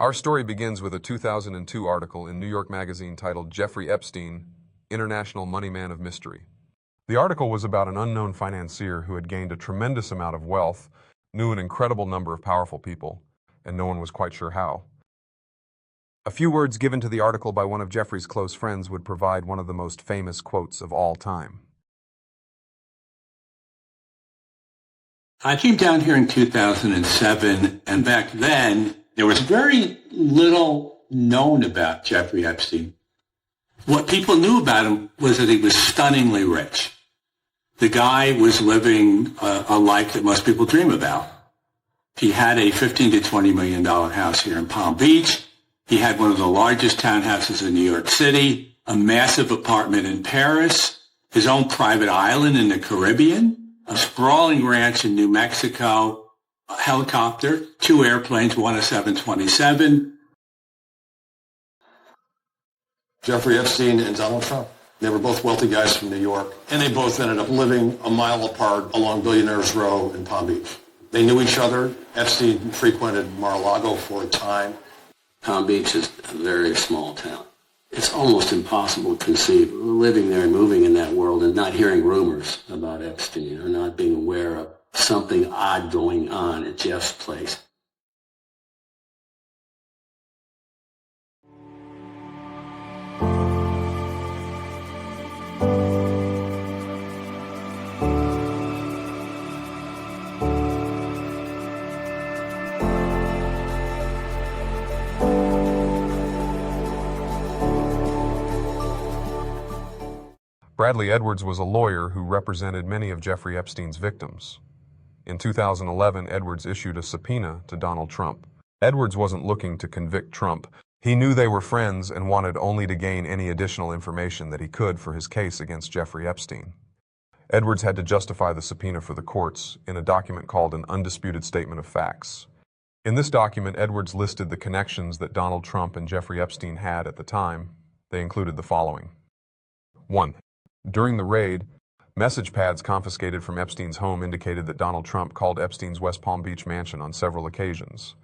Our story begins with a 2002 article in New York Magazine titled Jeffrey Epstein, International Money Man of Mystery. The article was about an unknown financier who had gained a tremendous amount of wealth, knew an incredible number of powerful people, and no one was quite sure how. A few words given to the article by one of Jeffrey's close friends would provide one of the most famous quotes of all time. I came down here in 2007, and back then, there was very little known about Jeffrey Epstein. What people knew about him was that he was stunningly rich. The guy was living a life that most people dream about. He had a $15 to $20 million house here in Palm Beach. He had one of the largest townhouses in New York City, a massive apartment in Paris, his own private island in the Caribbean, a sprawling ranch in New Mexico, a helicopter, 2 airplanes, one a 727. Jeffrey Epstein and Donald Trump. They were both wealthy guys from New York, and they both ended up living a mile apart along Billionaires Row in Palm Beach. They knew each other. Epstein frequented Mar-a-Lago for a time. Palm Beach is a very small town. It's almost impossible to conceive of living there and moving in that world and not hearing rumors about Epstein or not being aware of something odd going on at Jeff's place. Bradley Edwards was a lawyer who represented many of Jeffrey Epstein's victims. In 2011, Edwards issued a subpoena to Donald Trump. Edwards wasn't looking to convict Trump. He knew they were friends and wanted only to gain any additional information that he could for his case against Jeffrey Epstein. Edwards had to justify the subpoena for the courts in a document called an undisputed statement of facts. In this document, Edwards listed the connections that Donald Trump and Jeffrey Epstein had at the time. They included the following. 1. During the raid, message pads confiscated from Epstein's home indicated that Donald Trump called Epstein's West Palm Beach mansion on several occasions.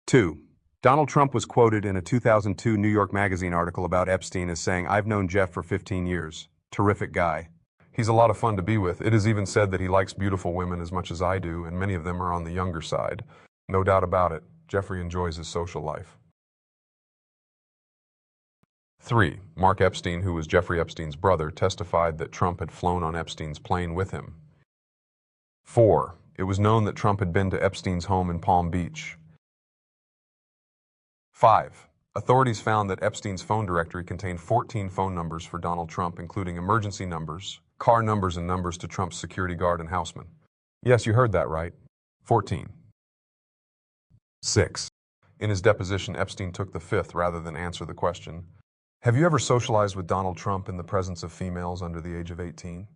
2. Donald Trump was quoted in a 2002 New York Magazine article about Epstein as saying, "I've known Jeff for 15 years. Terrific guy. He's a lot of fun to be with. It is even said that he likes beautiful women as much as I do, and many of them are on the younger side. No doubt about it, Jeffrey enjoys his social life." 3. Mark Epstein, who was Jeffrey Epstein's brother, testified that Trump had flown on Epstein's plane with him. 4. It was known that Trump had been to Epstein's home in Palm Beach. 5. Authorities found that Epstein's phone directory contained 14 phone numbers for Donald Trump, including emergency numbers, car numbers, and numbers to Trump's security guard and houseman. Yes, you heard that right. 14. 6. In his deposition, Epstein took the fifth rather than answer the question, "Have you ever socialized with Donald Trump in the presence of females under the age of 18?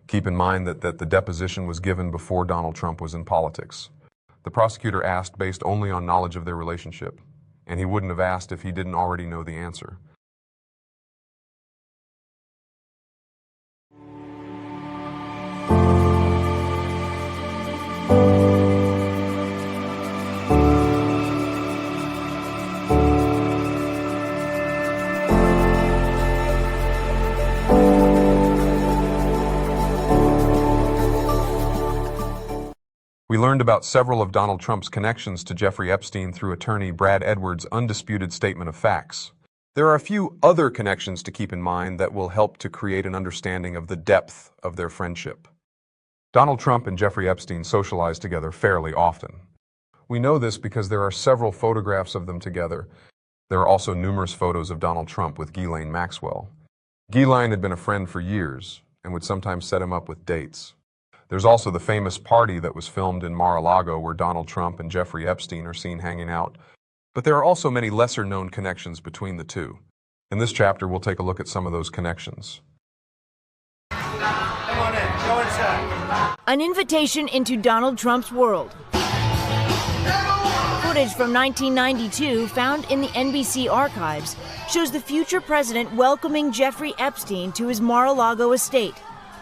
Keep in mind that the deposition was given before Donald Trump was in politics. The prosecutor asked based only on knowledge of their relationship, and he wouldn't have asked if he didn't already know the answer. We learned about several of Donald Trump's connections to Jeffrey Epstein through attorney Brad Edwards' undisputed statement of facts. There are a few other connections to keep in mind that will help to create an understanding of the depth of their friendship. Donald Trump and Jeffrey Epstein socialized together fairly often. We know this because there are several photographs of them together. There are also numerous photos of Donald Trump with Ghislaine Maxwell. Ghislaine had been a friend for years and would sometimes set him up with dates. There's also the famous party that was filmed in Mar-a-Lago where Donald Trump and Jeffrey Epstein are seen hanging out. But there are also many lesser-known connections between the two. In this chapter, we'll take a look at some of those connections. Come on in. Go inside. An invitation into Donald Trump's world. Footage from 1992 found in the NBC archives shows the future president welcoming Jeffrey Epstein to his Mar-a-Lago estate.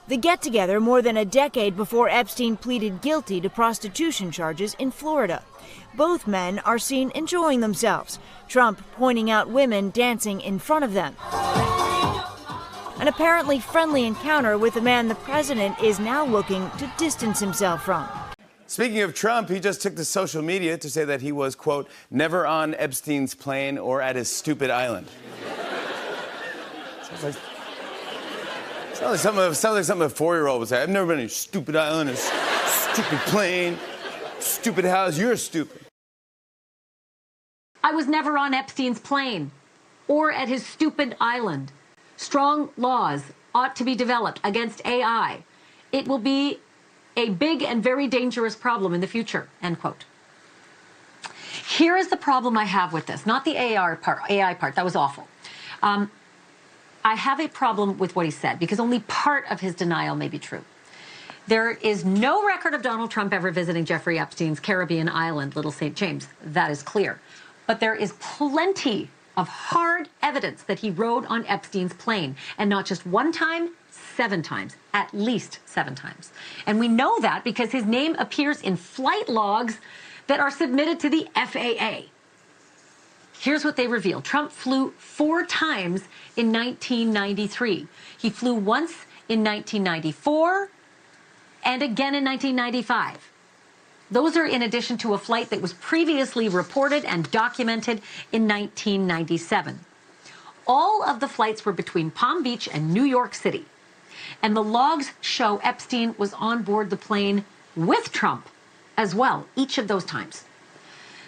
The get-together more than a decade before Epstein pleaded guilty to prostitution charges in Florida. Both men are seen enjoying themselves, Trump pointing out women dancing in front of them. An apparently friendly encounter with a man the president is now looking to distance himself from. Speaking of Trump, he just took to social media to say that he was, quote, never on Epstein's plane or at his stupid island. Sounds like something a 4-year-old would say. I've never been on your stupid island, a stupid plane, stupid house. You're stupid. I was never on Epstein's plane or at his stupid island. Strong laws ought to be developed against AI. It will be a big and very dangerous problem in the future, end quote. Here is the problem I have with this, not the AI part, that was awful. I have a problem with what he said because only part of his denial may be true. There is no record of Donald Trump ever visiting Jeffrey Epstein's Caribbean island, Little St. James. That is clear. But there is plenty of hard evidence that he rode on Epstein's plane, and not just one time, 7 times, at least 7 times. And we know that because his name appears in flight logs that are submitted to the FAA. Here's what they reveal. Trump flew 4 times in 1993. He flew once in 1994 and again in 1995. Those are in addition to a flight that was previously reported and documented in 1997. All of the flights were between Palm Beach and New York City. And the logs show Epstein was on board the plane with Trump as well, each of those times.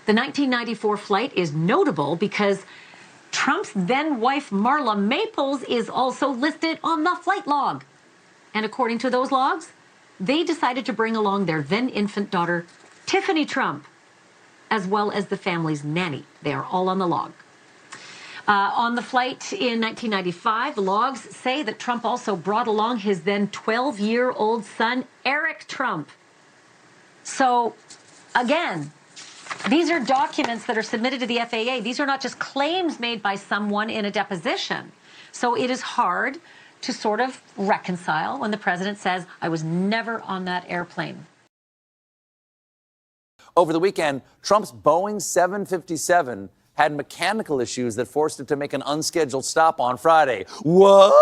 The 1994 flight is notable because Trump's then-wife Marla Maples is also listed on the flight log. And according to those logs, they decided to bring along their then-infant daughter, Tiffany Trump, as well as the family's nanny. They are all on the log. On the flight in 1995, the logs say that Trump also brought along his then 12-year-old son, Eric Trump. So, again, these are documents that are submitted to the FAA. These are not just claims made by someone in a deposition. So it is hard to sort of reconcile when the president says, I was never on that airplane. Over the weekend, Trump's Boeing 757 had mechanical issues that forced it to make an unscheduled stop on Friday. What?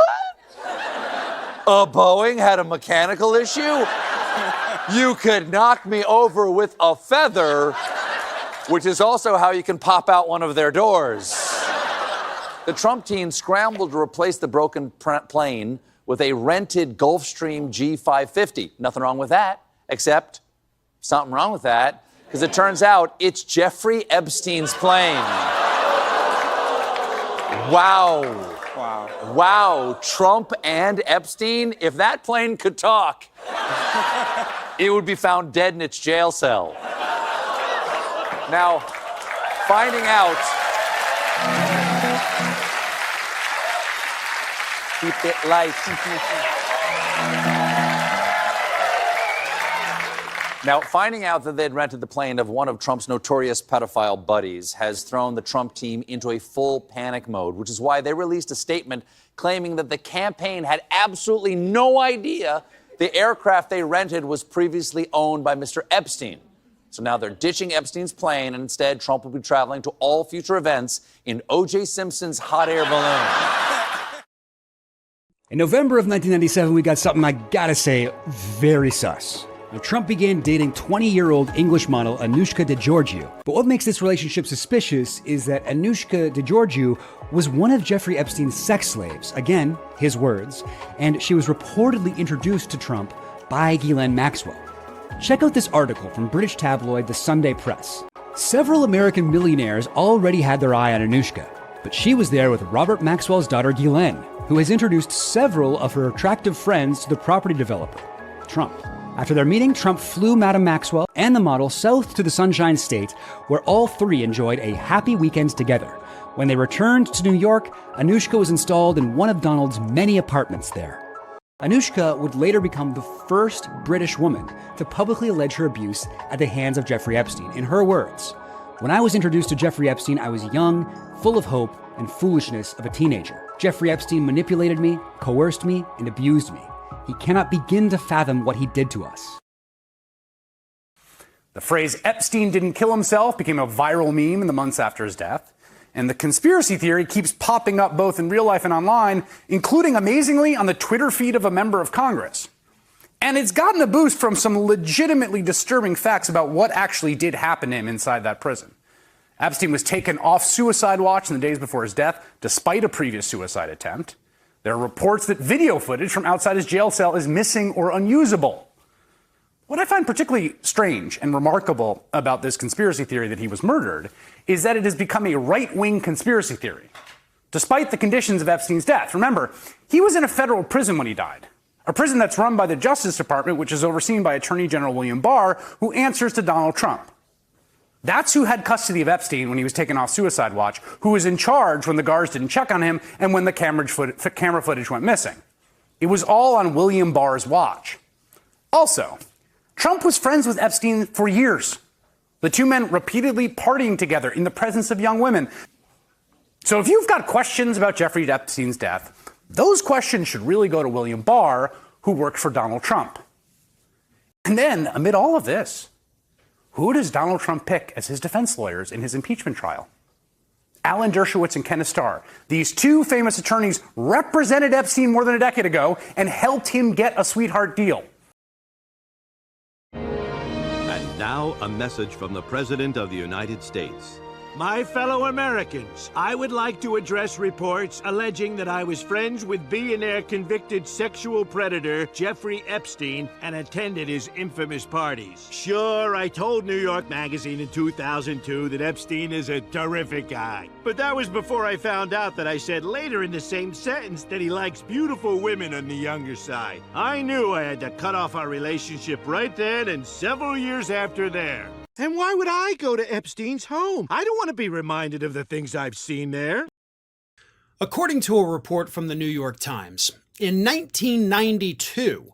A Boeing had a mechanical issue? You could knock me over with a feather, which is also how you can pop out one of their doors. The Trump team scrambled to replace the broken plane with a rented Gulfstream G550. Nothing wrong with that, except something wrong with that, because it turns out it's Jeffrey Epstein's plane. Wow, Trump and Epstein, if that plane could talk, it would be found dead in its jail cell. Now, finding out... Keep it light. Now, finding out that they'd rented the plane of one of Trump's notorious pedophile buddies has thrown the Trump team into a full panic mode, which is why they released a statement claiming that the campaign had absolutely no idea the aircraft they rented was previously owned by Mr. Epstein. So now they're ditching Epstein's plane, and instead Trump will be traveling to all future events in O.J. Simpson's hot air balloon. In November of 1997, we got something I gotta say very sus. Now, Trump began dating 20-year-old English model Anushka DeGiorgio. But what makes this relationship suspicious is that Anushka DeGiorgio was one of Jeffrey Epstein's sex slaves, again, his words, and she was reportedly introduced to Trump by Ghislaine Maxwell. Check out this article from British tabloid The Sunday Press. Several American millionaires already had their eye on Anushka, but she was there with Robert Maxwell's daughter Ghislaine, who has introduced several of her attractive friends to the property developer, Trump. After their meeting, Trump flew Madam Maxwell and the model south to the Sunshine State, where all three enjoyed a happy weekend together. When they returned to New York, Anushka was installed in one of Donald's many apartments there. Anushka would later become the first British woman to publicly allege her abuse at the hands of Jeffrey Epstein. In her words, "When I was introduced to Jeffrey Epstein, I was young, full of hope and foolishness of a teenager. Jeffrey Epstein manipulated me, coerced me, and abused me. He cannot begin to fathom what he did to us. The phrase Epstein didn't kill himself became a viral meme in the months after his death. And the conspiracy theory keeps popping up both in real life and online, including, amazingly, on the Twitter feed of a member of Congress. And it's gotten a boost from some legitimately disturbing facts about what actually did happen to him inside that prison. Epstein was taken off suicide watch in the days before his death, despite a previous suicide attempt. There are reports that video footage from outside his jail cell is missing or unusable. What I find particularly strange and remarkable about this conspiracy theory that he was murdered is that it has become a right-wing conspiracy theory, despite the conditions of Epstein's death. Remember, he was in a federal prison when he died, a prison that's run by the Justice Department, which is overseen by Attorney General William Barr, who answers to Donald Trump. That's who had custody of Epstein when he was taken off suicide watch, who was in charge when the guards didn't check on him and when the camera footage went missing. It was all on William Barr's watch. Also, Trump was friends with Epstein for years. The two men repeatedly partying together in the presence of young women. So if you've got questions about Jeffrey Epstein's death, those questions should really go to William Barr, who worked for Donald Trump. And then, amid all of this, who does Donald Trump pick as his defense lawyers in his impeachment trial? Alan Dershowitz and Kenneth Starr. These two famous attorneys represented Epstein more than a decade ago and helped him get a sweetheart deal. And now, a message from the President of the United States. My fellow Americans, I would like to address reports alleging that I was friends with billionaire convicted sexual predator Jeffrey Epstein and attended his infamous parties. Sure, I told New York Magazine in 2002 that Epstein is a terrific guy. But that was before I found out that I said later in the same sentence that he likes beautiful women on the younger side. I knew I had to cut off our relationship right then and several years after there. And why would I go to Epstein's home? I don't want to be reminded of the things I've seen there. According to a report from the New York Times, in 1992,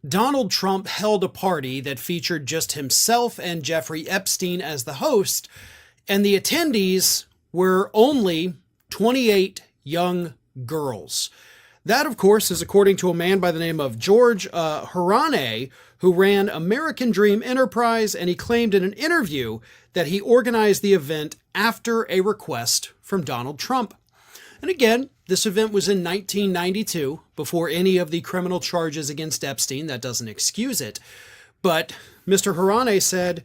Donald Trump held a party that featured just himself and Jeffrey Epstein as the host, and the attendees were only 28 young girls. That, of course, is according to a man by the name of George Harane, who ran American Dream Enterprise, and he claimed in an interview that he organized the event after a request from Donald Trump. And again, this event was in 1992, before any of the criminal charges against Epstein. That doesn't excuse it. But Mr. Harane said,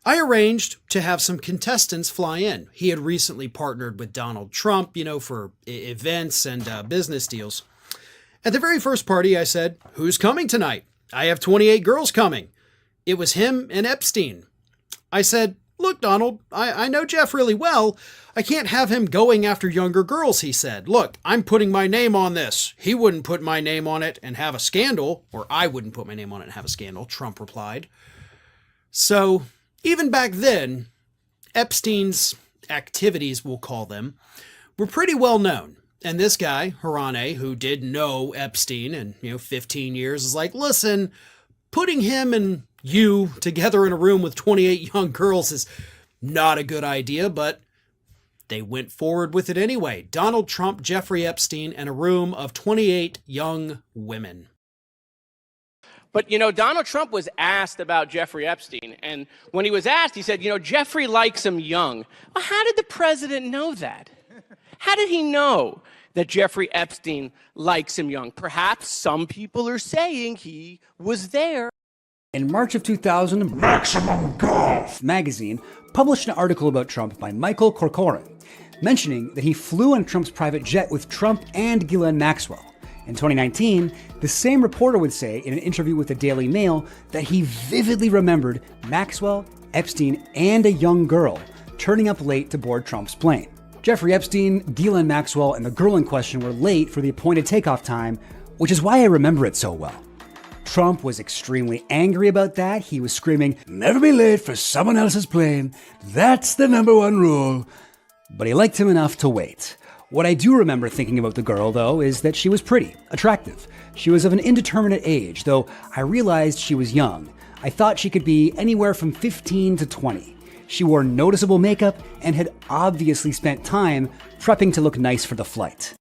I arranged to have some contestants fly in. He had recently partnered with Donald Trump, for events and business deals. At the very first party, I said, who's coming tonight? I have 28 girls coming. It was him and Epstein. I said, look, Donald, I know Jeff really well. I can't have him going after younger girls, he said. Look, I'm putting my name on this. He wouldn't put my name on it and have a scandal, or I wouldn't put my name on it and have a scandal, Trump replied. So, even back then, Epstein's activities, we'll call them, were pretty well known. And this guy, Harane, who did know Epstein in, 15 years, is like, listen, putting him and you together in a room with 28 young girls is not a good idea, but they went forward with it anyway. Donald Trump, Jeffrey Epstein, and a room of 28 young women. But, Donald Trump was asked about Jeffrey Epstein, and when he was asked, he said, Jeffrey likes him young. Well, how did the president know that? How did he know that Jeffrey Epstein likes him young? Perhaps some people are saying he was there. In March of 2000, Maximum Golf magazine published an article about Trump by Michael Corcoran, mentioning that he flew on Trump's private jet with Trump and Ghislaine Maxwell. In 2019, the same reporter would say in an interview with the Daily Mail that he vividly remembered Maxwell, Epstein, and a young girl turning up late to board Trump's plane. Jeffrey Epstein, Ghislaine Maxwell, and the girl in question were late for the appointed takeoff time, which is why I remember it so well. Trump was extremely angry about that. He was screaming, "Never be late for someone else's plane. That's the number one rule." But he liked him enough to wait. What I do remember thinking about the girl, though, is that she was pretty, attractive. She was of an indeterminate age, though I realized she was young. I thought she could be anywhere from 15 to 20. She wore noticeable makeup and had obviously spent time prepping to look nice for the flight.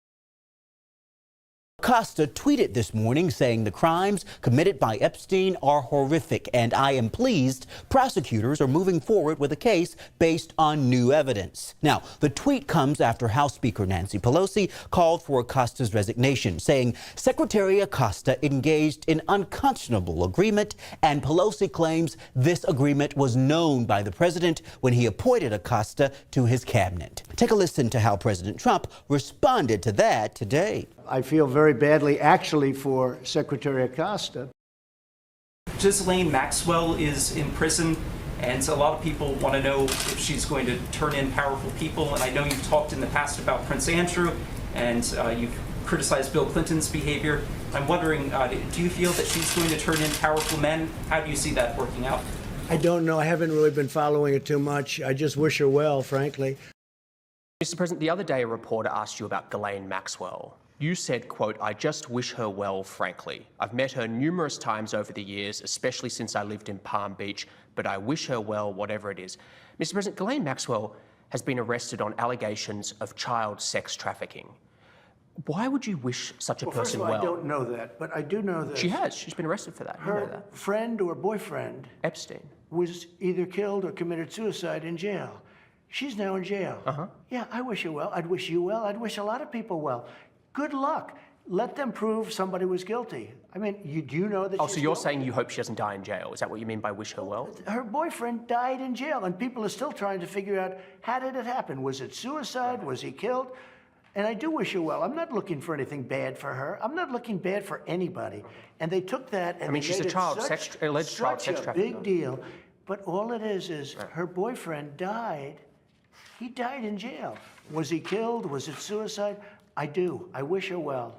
Acosta tweeted this morning saying the crimes committed by Epstein are horrific, and I am pleased prosecutors are moving forward with a case based on new evidence. Now, the tweet comes after House Speaker Nancy Pelosi called for Acosta's resignation, saying Secretary Acosta engaged in unconscionable agreement, and Pelosi claims this agreement was known by the president when he appointed Acosta to his cabinet. Take a listen to how President Trump responded to that today. I feel very badly, actually, for Secretary Acosta. Ghislaine Maxwell is in prison, and a lot of people want to know if she's going to turn in powerful people. And I know you've talked in the past about Prince Andrew, and you've criticized Bill Clinton's behavior. I'm wondering, do you feel that she's going to turn in powerful men? How do you see that working out? I don't know. I haven't really been following it too much. I just wish her well, frankly. Mr. President, the other day a reporter asked you about Ghislaine Maxwell. You said, quote, I just wish her well, frankly. I've met her numerous times over the years, especially since I lived in Palm Beach, but I wish her well, whatever it is. Mr. President, Ghislaine Maxwell has been arrested on allegations of child sex trafficking. Why would you wish such a person well? First of all, I don't know that, but I do know that she has. She's been arrested for that. You know that. Friend or boyfriend, Epstein, was either killed or committed suicide in jail. She's now in jail. Yeah, I wish her well. I'd wish you well. I'd wish a lot of people well. Good luck. Let them prove somebody was guilty. I mean, do you know that so you're saying you hope she doesn't die in jail? Is that what you mean by wish her well? Her boyfriend died in jail, and people are still trying to figure out, how did it happen? Was it suicide? Was he killed? And I do wish her well. I'm not looking for anything bad for her. I'm not looking bad for anybody. And they took that and she's a child sex, alleged child sex trafficker. Big deal. But all it is her boyfriend died. He died in jail. Was he killed? Was it suicide? I do. I wish her well.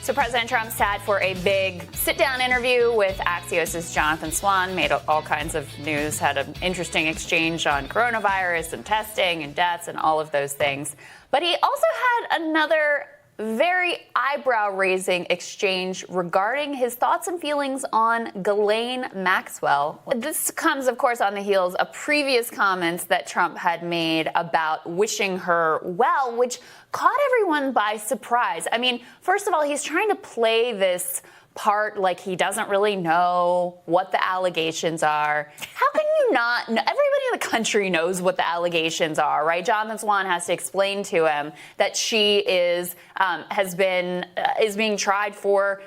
So President Trump sat for a big sit-down interview with Axios' Jonathan Swan, made all kinds of news, had an interesting exchange on coronavirus and testing and deaths and all of those things. But he also had another very eyebrow-raising exchange regarding his thoughts and feelings on Ghislaine Maxwell. This comes, of course, on the heels of previous comments that Trump had made about wishing her well, which caught everyone by surprise. I mean, first of all, he's trying to play this part like he doesn't really know what the allegations are. How can you not know? Everybody in the country knows what the allegations are, right? Jonathan Swan has to explain to him that she is being tried for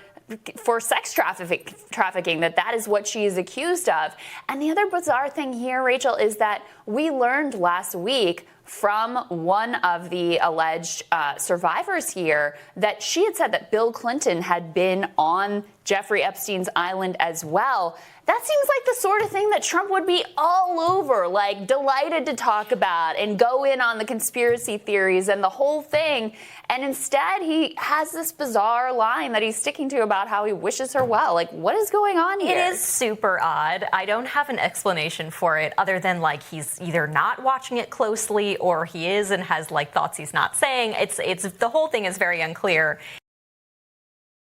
sex trafficking, that is what she is accused of. And the other bizarre thing here, Rachel, is that we learned last week from one of the alleged survivors here that she had said that Bill Clinton had been on Jeffrey Epstein's island as well. That seems like the sort of thing that Trump would be all over, like delighted to talk about and go in on the conspiracy theories and the whole thing. And instead, he has this bizarre line that he's sticking to about how he wishes her well. Like, what is going on here? It is super odd. I don't have an explanation for it other than like he's either not watching it closely or he is and has like thoughts he's not saying. It's the whole thing is very unclear.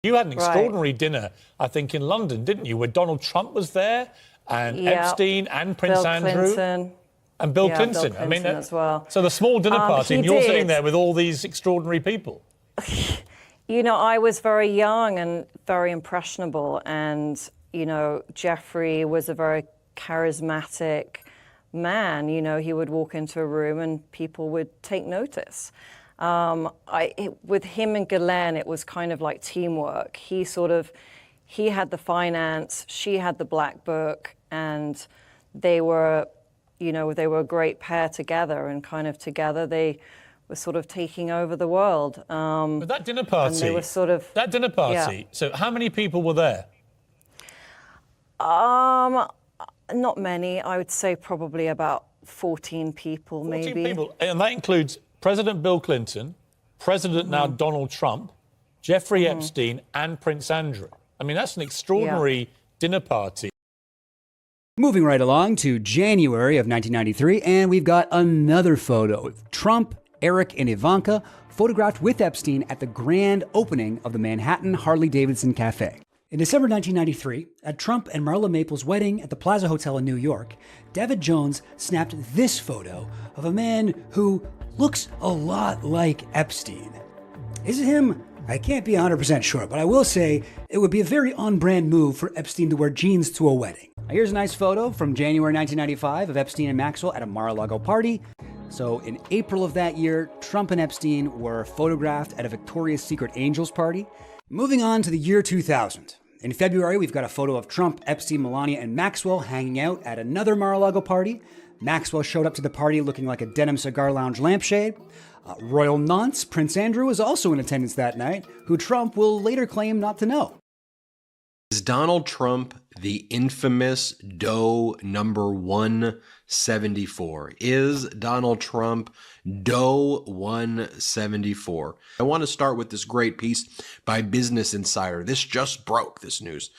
You had an extraordinary dinner, I think, in London, didn't you, where Donald Trump was there and Epstein and Prince Andrew and Bill Clinton. I mean, as well. So the small dinner party, and you're sitting there with all these extraordinary people. You know, I was very young and very impressionable, and, you know, Jeffrey was a very charismatic man. You know, he would walk into a room and people would take notice. With him and Ghislaine, it was kind of like teamwork. He had the finance, she had the black book, and they were a great pair together, and kind of together they were sort of taking over the world. But that dinner party, they were sort of, so how many people were there? Not many. I would say probably about 14 people, 14 maybe. people, and that includes President Bill Clinton, President now Donald Trump, Jeffrey Epstein, and Prince Andrew. I mean, that's an extraordinary dinner party. Moving right along to January of 1993, and we've got another photo of Trump, Eric, and Ivanka photographed with Epstein at the grand opening of the Manhattan Harley-Davidson Cafe. In December 1993, at Trump and Marla Maples' wedding at the Plaza Hotel in New York, David Jones snapped this photo of a man who looks a lot like Epstein. Is it him? I can't be 100% sure, but I will say it would be a very on-brand move for Epstein to wear jeans to a wedding. Now, here's a nice photo from January 1995 of Epstein and Maxwell at a Mar-a-Lago party. So in April of that year, Trump and Epstein were photographed at a Victoria's Secret Angels party. Moving on to the year 2000. In February, we've got a photo of Trump, Epstein, Melania, and Maxwell hanging out at another Mar-a-Lago party. Maxwell showed up to the party looking like a denim cigar lounge lampshade. Royal nonce Prince Andrew was also in attendance that night, who Trump will later claim not to know. Is Donald Trump the infamous Doe number 174? Is Donald Trump Doe 174? I want to start with this great piece by Business Insider. This just broke, this news.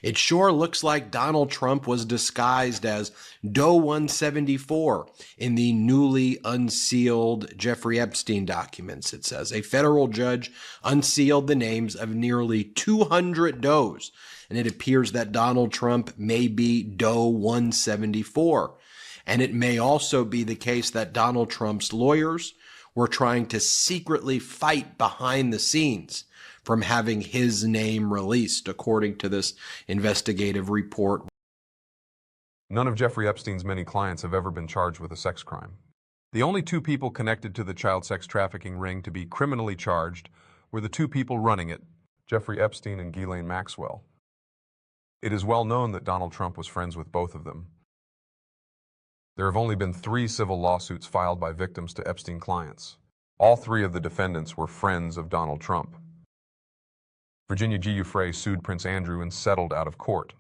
It sure looks like Donald Trump was disguised as Doe 174 in the newly unsealed Jeffrey Epstein documents, it says. A federal judge unsealed the names of nearly 200 Does, and it appears that Donald Trump may be Doe 174. And it may also be the case that Donald Trump's lawyers were trying to secretly fight behind the scenes from having his name released, according to this investigative report. None of Jeffrey Epstein's many clients have ever been charged with a sex crime. The only two people connected to the child sex trafficking ring to be criminally charged were the two people running it, Jeffrey Epstein and Ghislaine Maxwell. It is well known that Donald Trump was friends with both of them. There have only been 3 civil lawsuits filed by victims to Epstein clients. All 3 of the defendants were friends of Donald Trump. Virginia Giuffre sued Prince Andrew and settled out of court.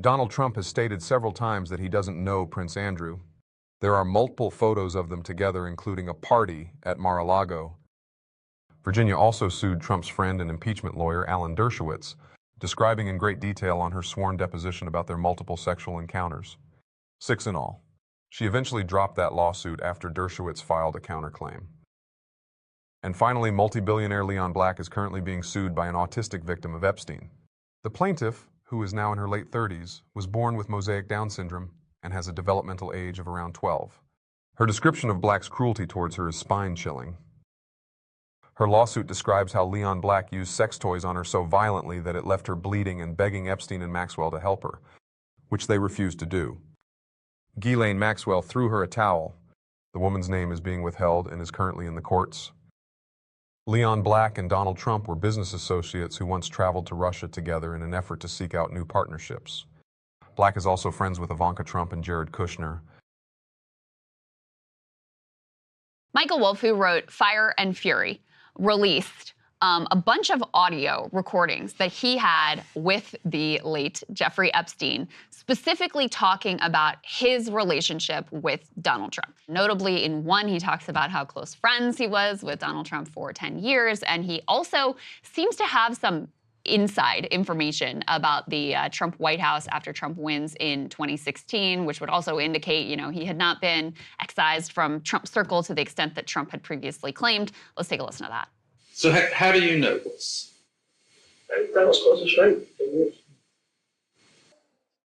Donald Trump has stated several times that he doesn't know Prince Andrew. There are multiple photos of them together, including a party at Mar-a-Lago. Virginia also sued Trump's friend and impeachment lawyer, Alan Dershowitz, describing in great detail on her sworn deposition about their multiple sexual encounters. 6 in all. She eventually dropped that lawsuit after Dershowitz filed a counterclaim. And finally, multi-billionaire Leon Black is currently being sued by an autistic victim of Epstein. The plaintiff, who is now in her late 30s, was born with mosaic Down syndrome and has a developmental age of around 12. Her description of Black's cruelty towards her is spine-chilling. Her lawsuit describes how Leon Black used sex toys on her so violently that it left her bleeding and begging Epstein and Maxwell to help her, which they refused to do. Ghislaine Maxwell threw her a towel. The woman's name is being withheld and is currently in the courts. Leon Black and Donald Trump were business associates who once traveled to Russia together in an effort to seek out new partnerships. Black is also friends with Ivanka Trump and Jared Kushner. Michael Wolff, who wrote Fire and Fury, released a bunch of audio recordings that he had with the late Jeffrey Epstein, specifically talking about his relationship with Donald Trump. Notably, in one, he talks about how close friends he was with Donald Trump for 10 years, and he also seems to have some inside information about the Trump White House after Trump wins in 2016, which would also indicate, he had not been excised from Trump's circle to the extent that Trump had previously claimed. Let's take a listen to that. So how do you know this? That was close to straight.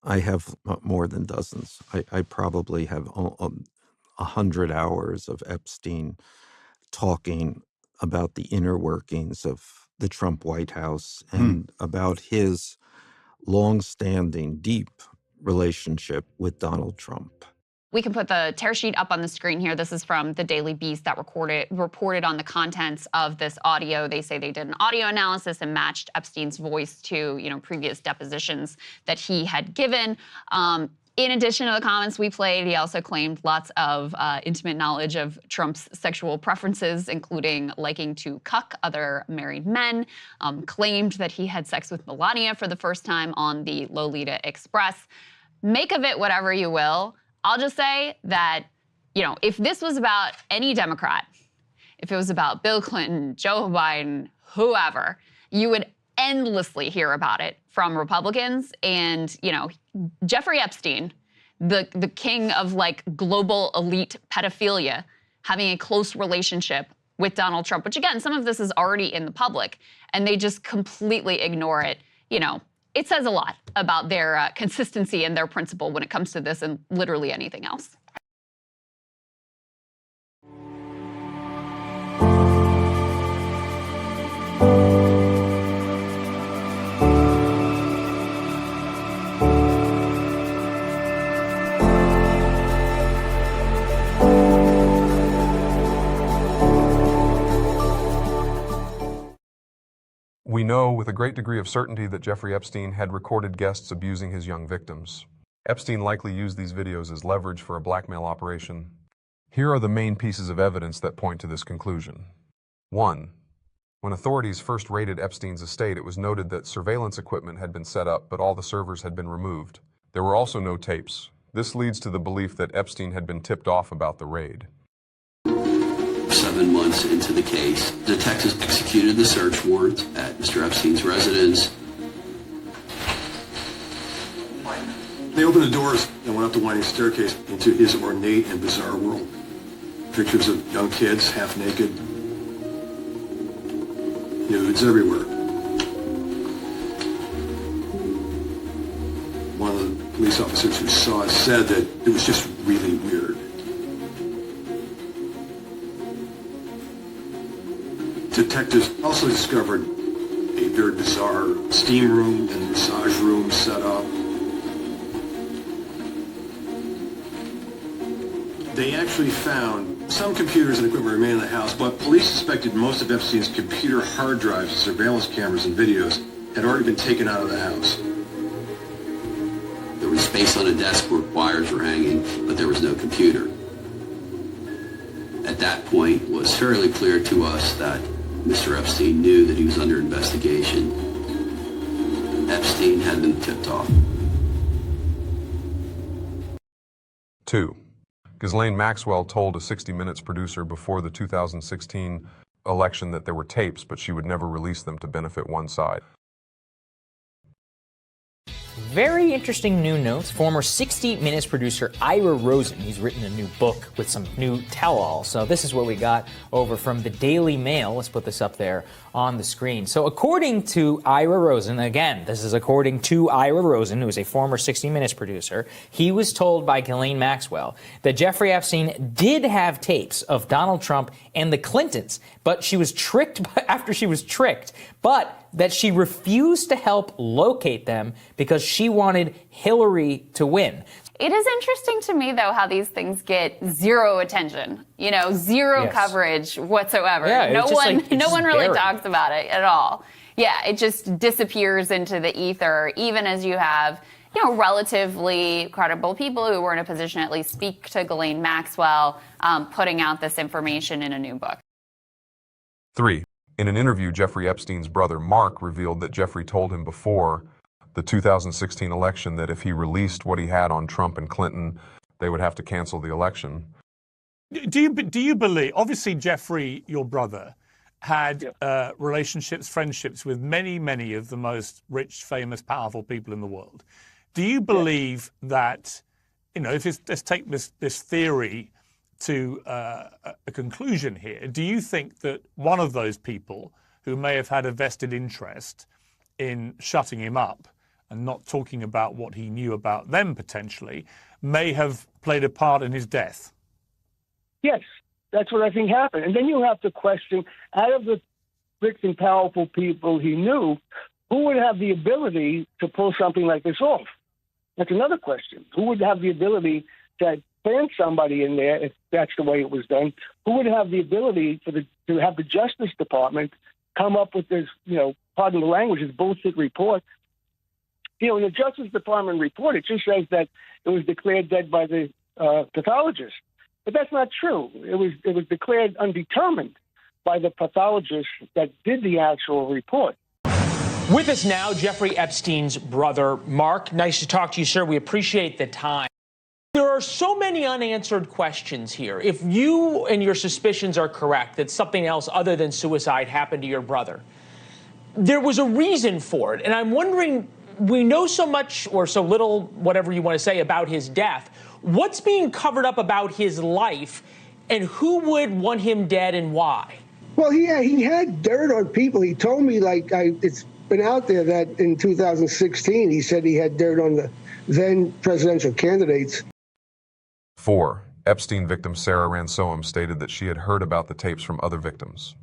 I have more than dozens. I probably have 100 hours of Epstein talking about the inner workings of the Trump White House and about his long-standing, deep relationship with Donald Trump. We can put the tear sheet up on the screen here. This is from the Daily Beast that reported on the contents of this audio. They say they did an audio analysis and matched Epstein's voice to, previous depositions that he had given. In addition to the comments we played, he also claimed lots of intimate knowledge of Trump's sexual preferences, including liking to cuck other married men, claimed that he had sex with Melania for the first time on the Lolita Express. Make of it whatever you will. I'll just say that, if this was about any Democrat, if it was about Bill Clinton, Joe Biden, whoever, you would endlessly hear about it from Republicans. And, Jeffrey Epstein, the king of global elite pedophilia, having a close relationship with Donald Trump, which again, some of this is already in the public, and they just completely ignore it, it says a lot about their consistency and their principle when it comes to this and literally anything else. We know with a great degree of certainty that Jeffrey Epstein had recorded guests abusing his young victims. Epstein likely used these videos as leverage for a blackmail operation. Here are the main pieces of evidence that point to this conclusion. 1. When authorities first raided Epstein's estate, it was noted that surveillance equipment had been set up, but all the servers had been removed. There were also no tapes. This leads to the belief that Epstein had been tipped off about the raid. 7 months into the case, detectives executed the search warrant at Mr. Epstein's residence. They opened the doors and went up the winding staircase into his ornate and bizarre world. Pictures of young kids, half naked, nudes everywhere. One of the police officers who saw it said that it was just really weird. Detectives also discovered a very bizarre steam room and massage room set up. They actually found some computers and equipment remain in the house, but police suspected most of Epstein's computer hard drives, surveillance cameras, and videos had already been taken out of the house. There was space on a desk where wires were hanging, but there was no computer. At that point, it was fairly clear to us that Mr. Epstein knew that he was under investigation. Epstein had been tipped off. 2. Ghislaine Maxwell told a 60 Minutes producer before the 2016 election that there were tapes, but she would never release them to benefit one side. Very interesting new notes. Former 60 Minutes producer Ira Rosen, he's written a new book with some new tell-all. So this is what we got over from the Daily Mail. Let's put this up there on the screen. So according to Ira Rosen, again, this is according to Ira Rosen, who is a former 60 Minutes producer, he was told by Ghislaine Maxwell that Jeffrey Epstein did have tapes of Donald Trump and the Clintons, but she was tricked after she was tricked, but that she refused to help locate them because she wanted Hillary to win. It is interesting to me, though, how these things get zero attention, zero coverage whatsoever. Yeah, no one really buried. talks about it at all. Yeah, it just disappears into the ether, even as you have, relatively credible people who were in a position to at least speak to Ghislaine Maxwell, putting out this information in a new book. 3. In an interview, Jeffrey Epstein's brother Mark revealed that Jeffrey told him before the 2016 election that if he released what he had on Trump and Clinton, they would have to cancel the election. Do you believe, obviously Jeffrey, your brother, had relationships, friendships with many, many of the most rich, famous, powerful people in the world. Do you believe that, let's take this theory to a conclusion here. Do you think that one of those people who may have had a vested interest in shutting him up and not talking about what he knew about them potentially may have played a part in his death? Yes, that's what I think happened. And then you have to question, out of the rich and powerful people he knew, who would have the ability to pull something like this off? That's another question. Who would have the ability to plant somebody in there, if that's the way it was done? Who would have the ability to have the Justice Department come up with this, pardon the language, this bullshit report? In the Justice Department report, it just says that it was declared dead by the pathologist. But that's not true. It was declared undetermined by the pathologist that did the actual report. With us now, Jeffrey Epstein's brother, Mark. Nice to talk to you, sir. We appreciate the time. There are so many unanswered questions here. If you and your suspicions are correct that something else other than suicide happened to your brother, there was a reason for it. And I'm wondering, we know so much or so little, whatever you want to say, about his death. What's being covered up about his life, and who would want him dead and why? Well, he had dirt on people. He told me, it's been out there that in 2016, he said he had dirt on the then presidential candidates. 4. Epstein victim Sarah Ransoam stated that she had heard about the tapes from other victims.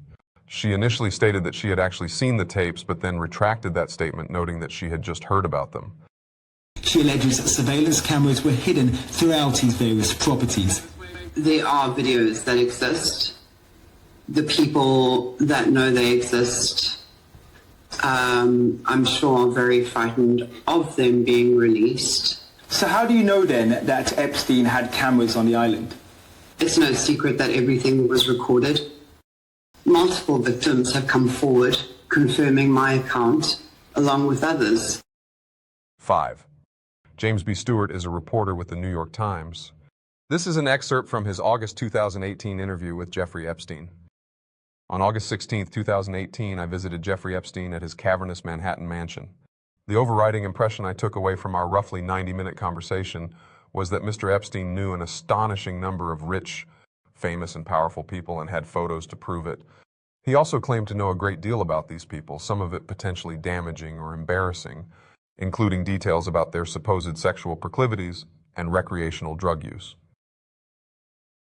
She initially stated that she had actually seen the tapes, but then retracted that statement, noting that she had just heard about them. She alleges that surveillance cameras were hidden throughout his various properties. There are videos that exist. The people that know they exist I'm sure are very frightened of them being released. So how do you know then that Epstein had cameras on the island? It's no secret that everything was recorded. Multiple victims have come forward confirming my account, along with others. 5. James B. Stewart is a reporter with the New York Times. This is an excerpt from his August 2018 interview with Jeffrey Epstein. On August 16, 2018, I visited Jeffrey Epstein at his cavernous Manhattan mansion. The overriding impression I took away from our roughly 90-minute conversation was that Mr. Epstein knew an astonishing number of rich, famous, and powerful people and had photos to prove it. He also claimed to know a great deal about these people, some of it potentially damaging or embarrassing, including details about their supposed sexual proclivities and recreational drug use.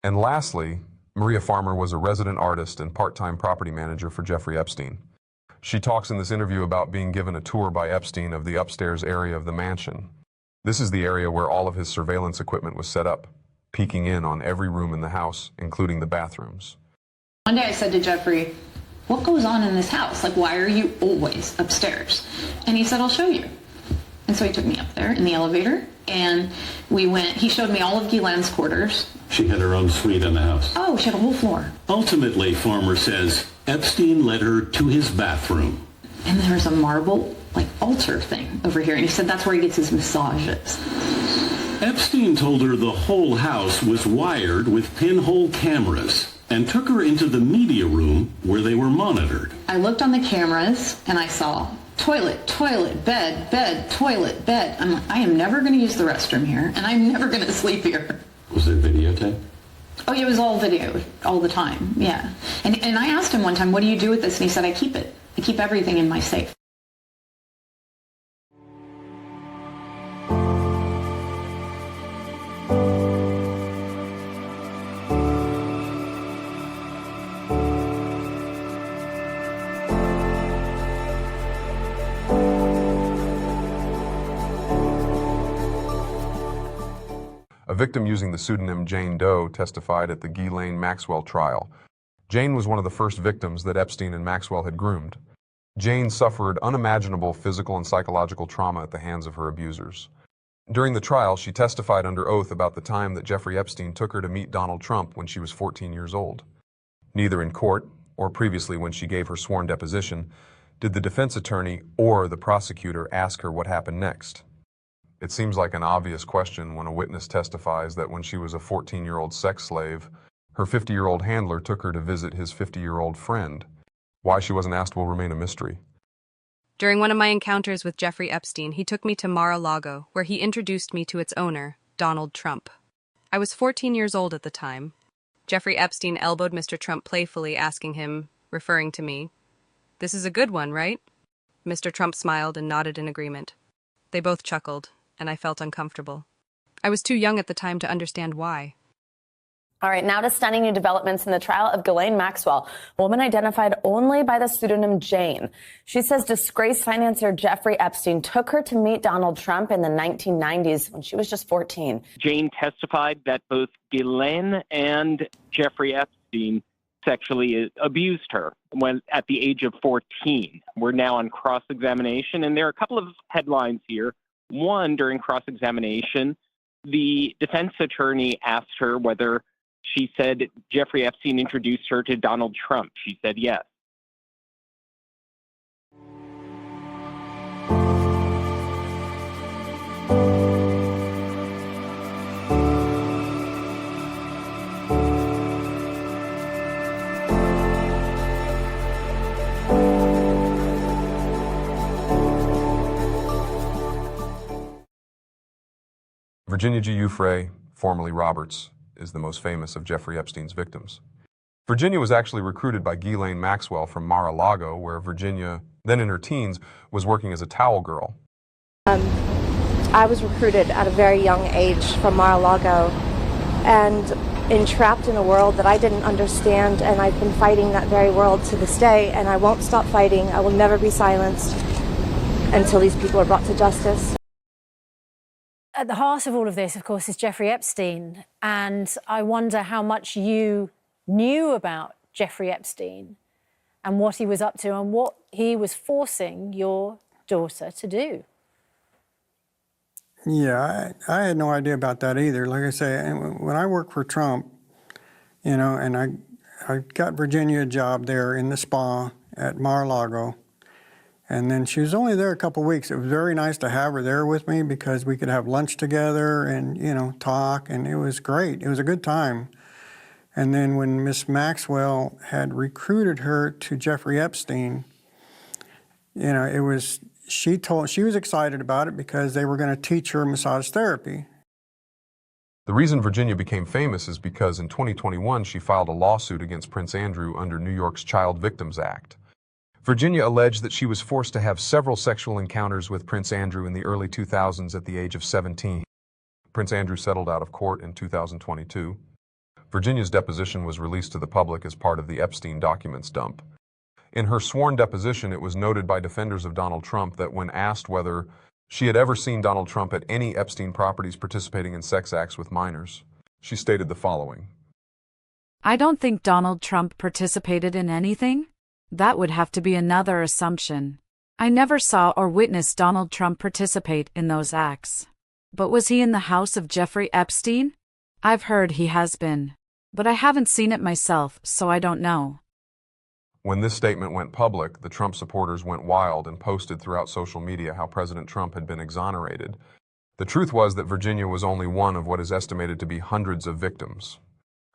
And lastly, Maria Farmer was a resident artist and part-time property manager for Jeffrey Epstein. She talks in this interview about being given a tour by Epstein of the upstairs area of the mansion. This is the area where all of his surveillance equipment was set up, peeking in on every room in the house, including the bathrooms. One day I said to Jeffrey, "What goes on in this house? Like, why are you always upstairs?" And he said, "I'll show you." And so he took me up there in the elevator, and he showed me all of Ghislaine's quarters. She had her own suite in the house. Oh, she had a whole floor. Ultimately, Farmer says, Epstein led her to his bathroom. And there was a marble, altar thing over here, and he said that's where he gets his massages. Epstein told her the whole house was wired with pinhole cameras and took her into the media room where they were monitored. I looked on the cameras, and I saw toilet, toilet, bed, bed, toilet, bed. I'm like, I am never going to use the restroom here, and I'm never going to sleep here. Was there videotape? Oh, yeah, it was all video, all the time, yeah. And I asked him one time, "What do you do with this?" And he said, "I keep it. I keep everything in my safe." A victim using the pseudonym Jane Doe testified at the Ghislaine Maxwell trial. Jane was one of the first victims that Epstein and Maxwell had groomed. Jane suffered unimaginable physical and psychological trauma at the hands of her abusers. During the trial, she testified under oath about the time that Jeffrey Epstein took her to meet Donald Trump when she was 14 years old. Neither in court, or previously when she gave her sworn deposition, did the defense attorney or the prosecutor ask her what happened next. It seems like an obvious question when a witness testifies that when she was a 14-year-old sex slave, her 50-year-old handler took her to visit his 50-year-old friend. Why she wasn't asked will remain a mystery. During one of my encounters with Jeffrey Epstein, he took me to Mar-a-Lago, where he introduced me to its owner, Donald Trump. I was 14 years old at the time. Jeffrey Epstein elbowed Mr. Trump playfully, asking him, referring to me, "This is a good one, right?" Mr. Trump smiled and nodded in agreement. They both chuckled, and I felt uncomfortable. I was too young at the time to understand why. All right, now to stunning new developments in the trial of Ghislaine Maxwell, a woman identified only by the pseudonym Jane. She says disgraced financier Jeffrey Epstein took her to meet Donald Trump in the 1990s when she was just 14. Jane testified that both Ghislaine and Jeffrey Epstein sexually abused her when at the age of 14. We're now on cross-examination, and there are a couple of headlines here. One, during cross-examination, the defense attorney asked her whether she said Jeffrey Epstein introduced her to Donald Trump. She said yes. Virginia G. Euphray, formerly Roberts, is the most famous of Jeffrey Epstein's victims. Virginia was actually recruited by Ghislaine Maxwell from Mar-a-Lago, where Virginia, then in her teens, was working as a towel girl. I was recruited at a very young age from Mar-a-Lago and entrapped in a world that I didn't understand, and I've been fighting that very world to this day, and I won't stop fighting. I will never be silenced until these people are brought to justice. At the heart of all of this, of course, is Jeffrey Epstein, and I wonder how much you knew about Jeffrey Epstein and what he was up to and what he was forcing your daughter to do. Yeah, I had no idea about that either. Like I say, when I worked for Trump, you know, and I got Virginia a job there in the spa at Mar-a-Lago, and then she was only there a couple weeks. It was very nice to have her there with me because we could have lunch together and, you know, talk, and it was great. It was a good time. And then when Miss Maxwell had recruited her to Jeffrey Epstein, you know, she was excited about it because they were going to teach her massage therapy. The reason Virginia became famous is because in 2021 she filed a lawsuit against Prince Andrew under New York's Child Victims Act. Virginia alleged that she was forced to have several sexual encounters with Prince Andrew in the early 2000s at the age of 17. Prince Andrew settled out of court in 2022. Virginia's deposition was released to the public as part of the Epstein documents dump. In her sworn deposition, it was noted by defenders of Donald Trump that when asked whether she had ever seen Donald Trump at any Epstein properties participating in sex acts with minors, she stated the following. I don't think Donald Trump participated in anything. That would have to be another assumption. I never saw or witnessed Donald Trump participate in those acts. But was he in the house of Jeffrey Epstein? I've heard he has been. But I haven't seen it myself, so I don't know. When this statement went public, the Trump supporters went wild and posted throughout social media how President Trump had been exonerated. The truth was that Virginia was only one of what is estimated to be hundreds of victims.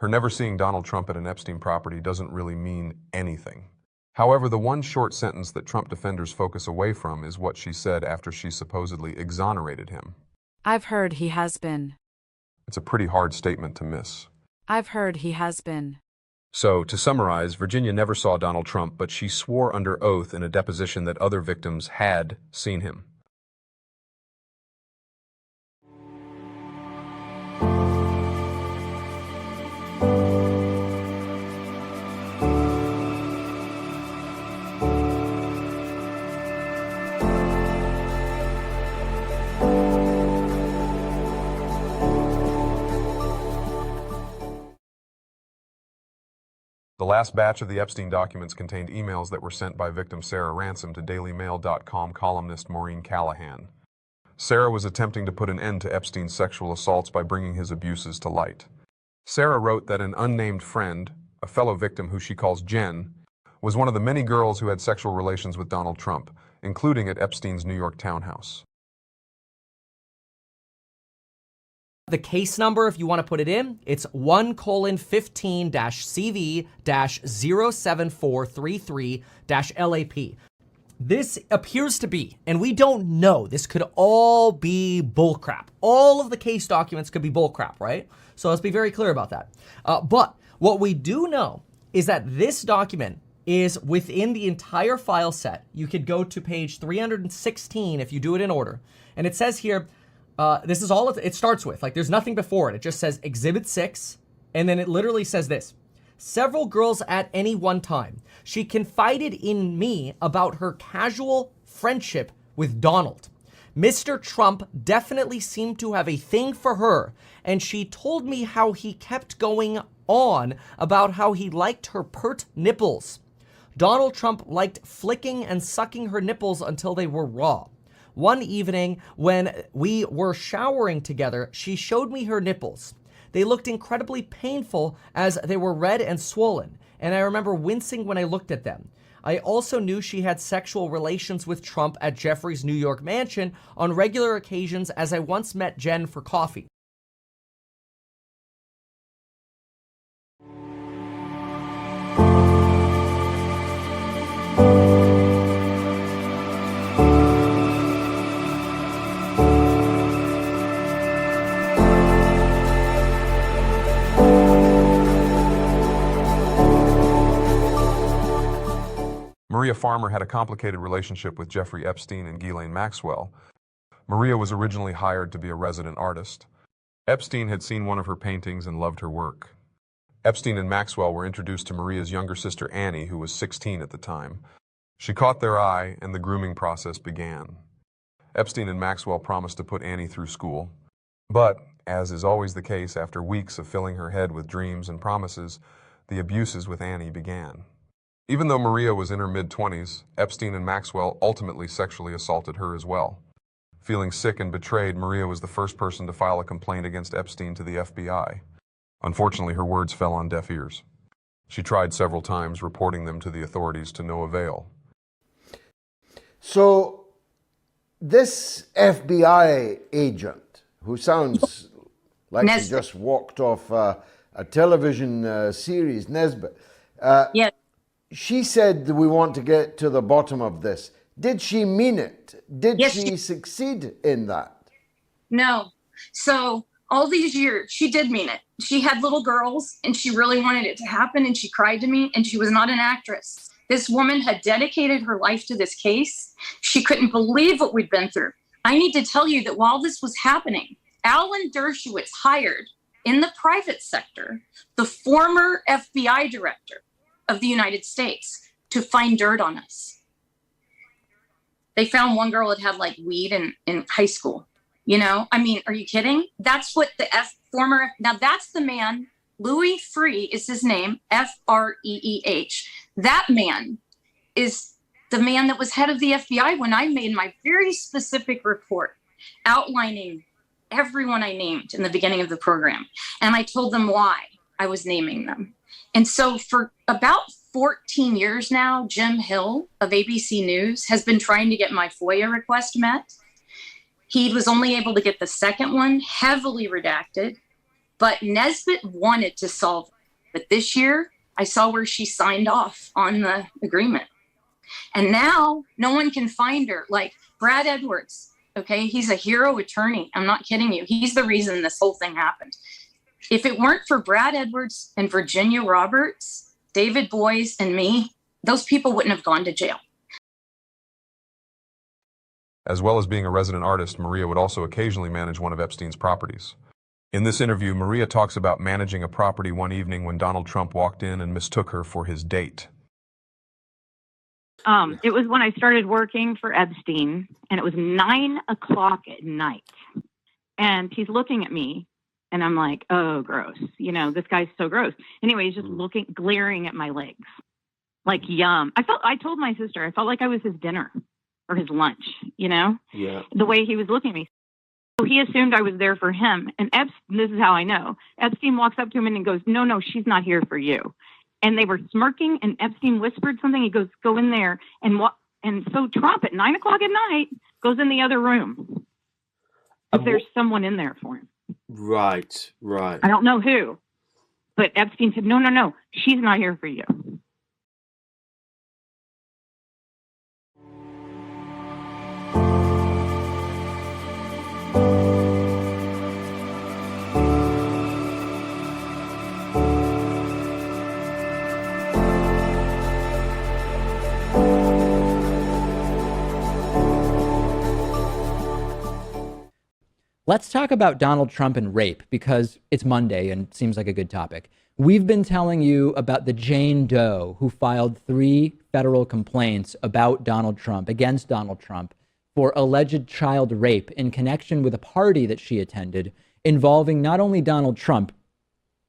Her never seeing Donald Trump at an Epstein property doesn't really mean anything. However, the one short sentence that Trump defenders focus away from is what she said after she supposedly exonerated him. I've heard he has been. It's a pretty hard statement to miss. I've heard he has been. So, to summarize, Virginia never saw Donald Trump, but she swore under oath in a deposition that other victims had seen him. The last batch of the Epstein documents contained emails that were sent by victim Sarah Ransom to DailyMail.com columnist Maureen Callahan. Sarah was attempting to put an end to Epstein's sexual assaults by bringing his abuses to light. Sarah wrote that an unnamed friend, a fellow victim who she calls Jen, was one of the many girls who had sexual relations with Donald Trump, including at Epstein's New York townhouse. The case number, if you want to put it in, it's 1:15-CV-07433-LAP. This appears to be, and we don't know, this could all be bullcrap. All of the case documents could be bullcrap, right? So let's be very clear about that. But what we do know is that this document is within the entire file set. You could go to page 316 if you do it in order. And it says here, this is all it starts with. Like, there's nothing before it. It just says Exhibit 6, and then it literally says this. Several girls at any one time. She confided in me about her casual friendship with Donald. Mr. Trump definitely seemed to have a thing for her, and she told me how he kept going on about how he liked her pert nipples. Donald Trump liked flicking and sucking her nipples until they were raw. One evening, when we were showering together, she showed me her nipples. They looked incredibly painful as they were red and swollen, and I remember wincing when I looked at them. I also knew she had sexual relations with Trump at Jeffrey's New York mansion on regular occasions, as I once met Jen for coffee. Maria Farmer had a complicated relationship with Jeffrey Epstein and Ghislaine Maxwell. Maria was originally hired to be a resident artist. Epstein had seen one of her paintings and loved her work. Epstein and Maxwell were introduced to Maria's younger sister Annie, who was 16 at the time. She caught their eye, and the grooming process began. Epstein and Maxwell promised to put Annie through school. But, as is always the case after weeks of filling her head with dreams and promises, the abuses with Annie began. Even though Maria was in her mid-20s, Epstein and Maxwell ultimately sexually assaulted her as well. Feeling sick and betrayed, Maria was the first person to file a complaint against Epstein to the FBI. Unfortunately, her words fell on deaf ears. She tried several times, reporting them to the authorities to no avail. So, this FBI agent, who sounds like he just walked off a television series, Nesbitt, she said, we want to get to the bottom of this. Did she mean it? Did she succeed in that? No. So all these years, she did mean it. She had little girls and she really wanted it to happen, and she cried to me, and she was not an actress. This woman had dedicated her life to this case. She couldn't believe what we'd been through. I need to tell you that while this was happening, Alan Dershowitz hired in the private sector the former FBI director of the United States to find dirt on us. They found one girl that had like weed in high school. You know, I mean, are you kidding? That's what the now that's the man, Louis Freeh is his name, Freeh. That man is the man that was head of the FBI when I made my very specific report outlining everyone I named in the beginning of the program. And I told them why I was naming them. And so for about 14 years now, Jim Hill of ABC News has been trying to get my FOIA request met. He was only able to get the second one, heavily redacted, but Nesbitt wanted to solve it. But this year, I saw where she signed off on the agreement. And now no one can find her. Like Brad Edwards, okay? He's a hero attorney. I'm not kidding you. He's the reason this whole thing happened. If it weren't for Brad Edwards and Virginia Roberts, David Boies and me, those people wouldn't have gone to jail. As well as being a resident artist, Maria would also occasionally manage one of Epstein's properties. In this interview, Maria talks about managing a property one evening when Donald Trump walked in and mistook her for his date. It was when I started working for Epstein, and it was 9 o'clock at night. And he's looking at me, and I'm like, oh, gross. You know, this guy's so gross. Anyway, he's just glaring at my legs. Like, yum. I told my sister, I felt like I was his dinner or his lunch, you know? Yeah. The way he was looking at me. So he assumed I was there for him. And this is how I know. Epstein walks up to him and he goes, no, she's not here for you. And they were smirking, and Epstein whispered something. He goes, go in there. And so Trump at 9 o'clock at night goes in the other room. If there's someone in there for him. Right. I don't know who. But Epstein said, no, she's not here for you. Let's talk about Donald Trump and rape, because it's Monday and seems like a good topic. We've been telling you about the Jane Doe who filed 3 federal complaints about Donald Trump, against Donald Trump, for alleged child rape in connection with a party that she attended involving not only Donald Trump,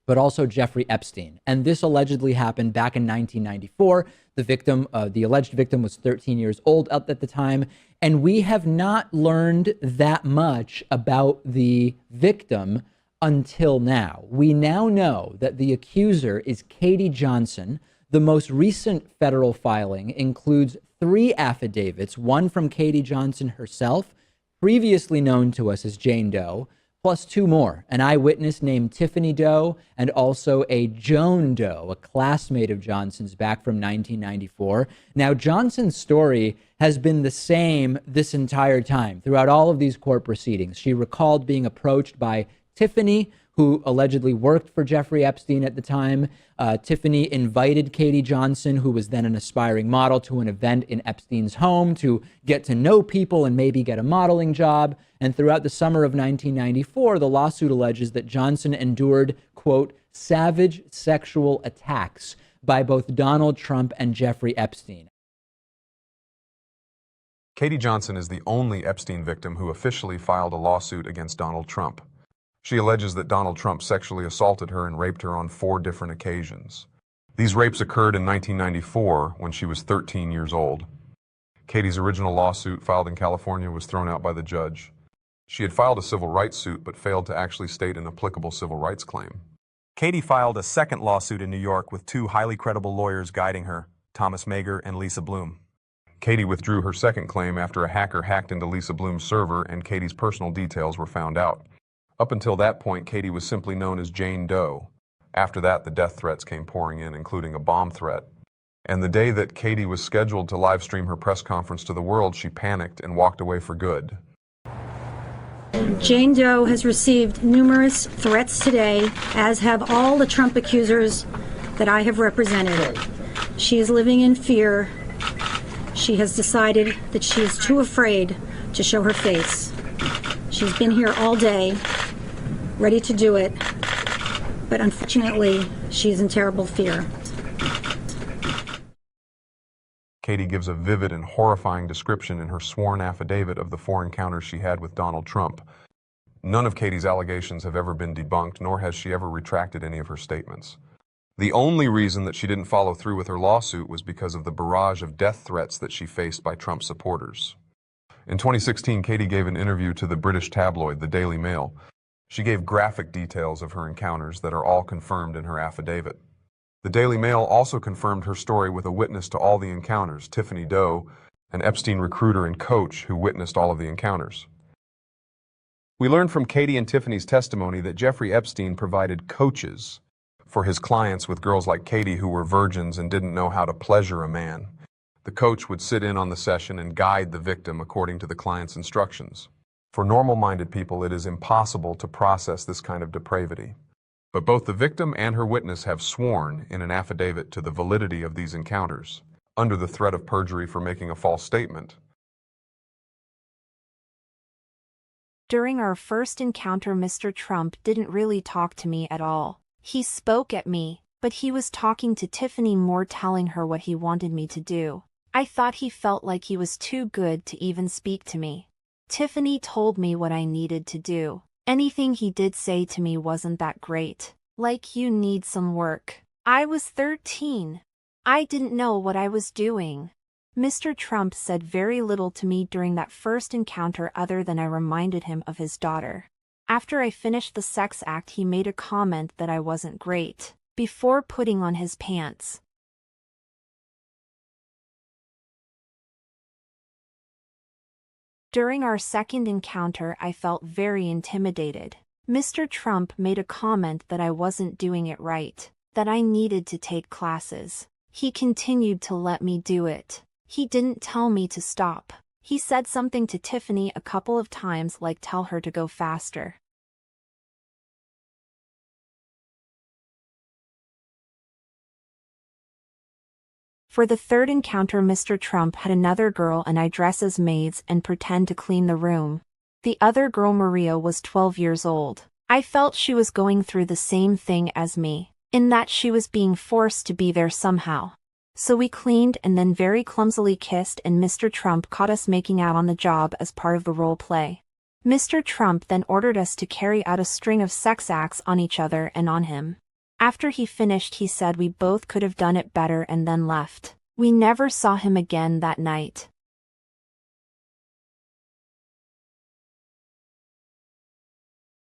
but also Jeffrey Epstein. And this allegedly happened back in 1994. The alleged victim was 13 years old at the time. And we have not learned that much about the victim until now. We now know that the accuser is Katie Johnson. The most recent federal filing includes 3 affidavits, one from Katie Johnson herself, previously known to us as Jane Doe, plus 2 more, an eyewitness named Tiffany Doe and also a Joan Doe, a classmate of Johnson's back from 1994. Now, Johnson's story has been the same this entire time throughout all of these court proceedings. She recalled being approached by Tiffany, who allegedly worked for Jeffrey Epstein at the time. Tiffany invited Katie Johnson, who was then an aspiring model, to an event in Epstein's home to get to know people and maybe get a modeling job. And throughout the summer of 1994, the lawsuit alleges that Johnson endured, quote, savage sexual attacks by both Donald Trump and Jeffrey Epstein. Katie Johnson is the only Epstein victim who officially filed a lawsuit against Donald Trump. She alleges that Donald Trump sexually assaulted her and raped her on 4 different occasions. These rapes occurred in 1994 when she was 13 years old. Katie's original lawsuit filed in California was thrown out by the judge. She had filed a civil rights suit but failed to actually state an applicable civil rights claim. Katie filed a second lawsuit in New York with two highly credible lawyers guiding her, Thomas Mager and Lisa Bloom. Katie withdrew her second claim after a hacker hacked into Lisa Bloom's server and Katie's personal details were found out. Up until that point, Katie was simply known as Jane Doe. After that, the death threats came pouring in, including a bomb threat. And the day that Katie was scheduled to live stream her press conference to the world, she panicked and walked away for good. Jane Doe has received numerous threats today, as have all the Trump accusers that I have represented. She is living in fear. She has decided that she is too afraid to show her face. She's been here all day, ready to do it, but unfortunately, she's in terrible fear. Katie gives a vivid and horrifying description in her sworn affidavit of the 4 encounters she had with Donald Trump. None of Katie's allegations have ever been debunked, nor has she ever retracted any of her statements. The only reason that she didn't follow through with her lawsuit was because of the barrage of death threats that she faced by Trump supporters. In 2016, Katie gave an interview to the British tabloid, the Daily Mail. She gave graphic details of her encounters that are all confirmed in her affidavit. The Daily Mail also confirmed her story with a witness to all the encounters, Tiffany Doe, an Epstein recruiter and coach who witnessed all of the encounters. We learned from Katie and Tiffany's testimony that Jeffrey Epstein provided coaches for his clients with girls like Katie who were virgins and didn't know how to pleasure a man. The coach would sit in on the session and guide the victim according to the client's instructions. For normal-minded people, it is impossible to process this kind of depravity. But both the victim and her witness have sworn in an affidavit to the validity of these encounters, under the threat of perjury for making a false statement. During our first encounter, Mr. Trump didn't really talk to me at all. He spoke at me, but he was talking to Tiffany more, telling her what he wanted me to do. I thought he felt like he was too good to even speak to me. Tiffany told me what I needed to do. Anything he did say to me wasn't that great. Like, you need some work. I was 13. I didn't know what I was doing. Mr. Trump said very little to me during that first encounter other than I reminded him of his daughter. After I finished the sex act, he made a comment that I wasn't great, before putting on his pants. During our second encounter, I felt very intimidated. Mr. Trump made a comment that I wasn't doing it right, that I needed to take classes. He continued to let me do it. He didn't tell me to stop. He said something to Tiffany a couple of times, like tell her to go faster. For the third encounter, Mr. Trump had another girl and I dress as maids and pretend to clean the room. The other girl, Maria, was 12 years old. I felt she was going through the same thing as me, in that she was being forced to be there somehow. So we cleaned and then very clumsily kissed, and Mr. Trump caught us making out on the job as part of the role play. Mr. Trump then ordered us to carry out a string of sex acts on each other and on him. After he finished, he said we both could have done it better and then left. We never saw him again that night.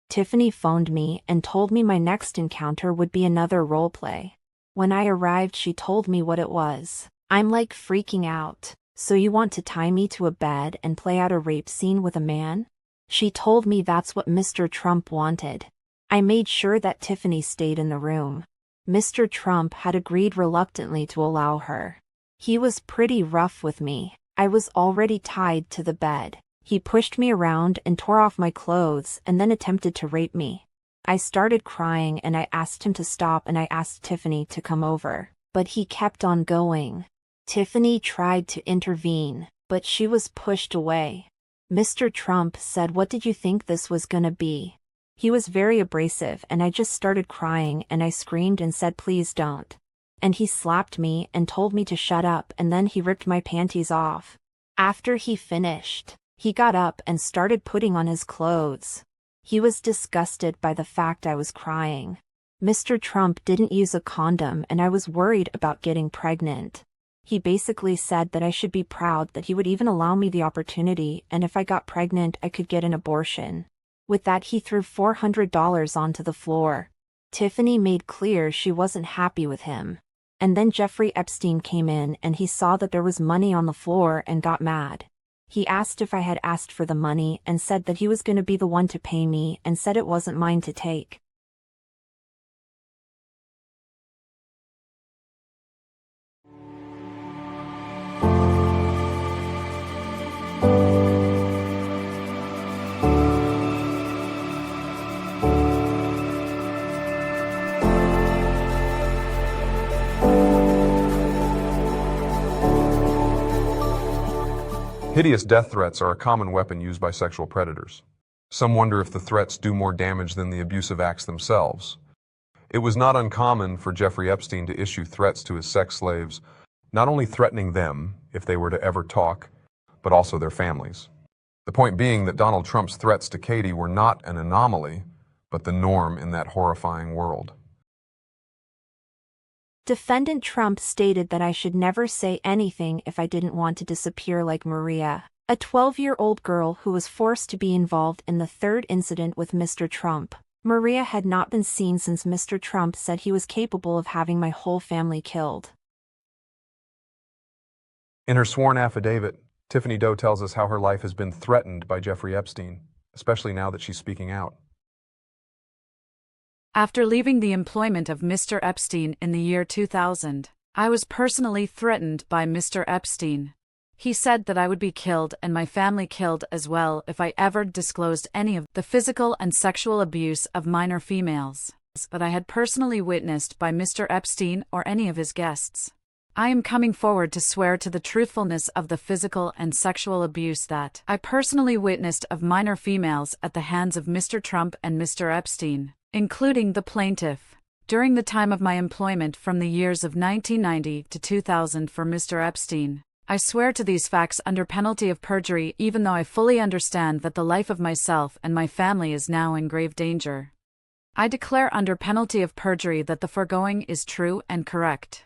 Tiffany phoned me and told me my next encounter would be another role play. When I arrived, she told me what it was. I'm like freaking out. So you want to tie me to a bed and play out a rape scene with a man? She told me that's what Mr. Trump wanted. I made sure that Tiffany stayed in the room. Mr. Trump had agreed reluctantly to allow her. He was pretty rough with me. I was already tied to the bed. He pushed me around and tore off my clothes and then attempted to rape me. I started crying and I asked him to stop, and I asked Tiffany to come over, but he kept on going. Tiffany tried to intervene, but she was pushed away. Mr. Trump said, "What did you think this was gonna be?" He was very abrasive and I just started crying and I screamed and said, "Please don't." And he slapped me and told me to shut up, and then he ripped my panties off. After he finished, he got up and started putting on his clothes. He was disgusted by the fact I was crying. Mr. Trump didn't use a condom and I was worried about getting pregnant. He basically said that I should be proud that he would even allow me the opportunity, and if I got pregnant I could get an abortion. With that he threw $400 onto the floor. Tiffany made clear she wasn't happy with him. And then Jeffrey Epstein came in and he saw that there was money on the floor and got mad. He asked if I had asked for the money and said that he was going to be the one to pay me and said it wasn't mine to take. Hideous death threats are a common weapon used by sexual predators. Some wonder if the threats do more damage than the abusive acts themselves. It was not uncommon for Jeffrey Epstein to issue threats to his sex slaves, not only threatening them if they were to ever talk, but also their families. The point being that Donald Trump's threats to Katie were not an anomaly, but the norm in that horrifying world. Defendant Trump stated that I should never say anything if I didn't want to disappear like Maria, a 12-year-old girl who was forced to be involved in the third incident with Mr. Trump. Maria had not been seen since Mr. Trump said he was capable of having my whole family killed. In her sworn affidavit, Tiffany Doe tells us how her life has been threatened by Jeffrey Epstein, especially now that she's speaking out. After leaving the employment of Mr. Epstein in the year 2000, I was personally threatened by Mr. Epstein. He said that I would be killed and my family killed as well if I ever disclosed any of the physical and sexual abuse of minor females that I had personally witnessed by Mr. Epstein or any of his guests. I am coming forward to swear to the truthfulness of the physical and sexual abuse that I personally witnessed of minor females at the hands of Mr. Trump and Mr. Epstein, including the plaintiff, during the time of my employment from the years of 1990 to 2000 for Mr. Epstein. I swear to these facts under penalty of perjury, even though I fully understand that the life of myself and my family is now in grave danger. I declare under penalty of perjury that the foregoing is true and correct.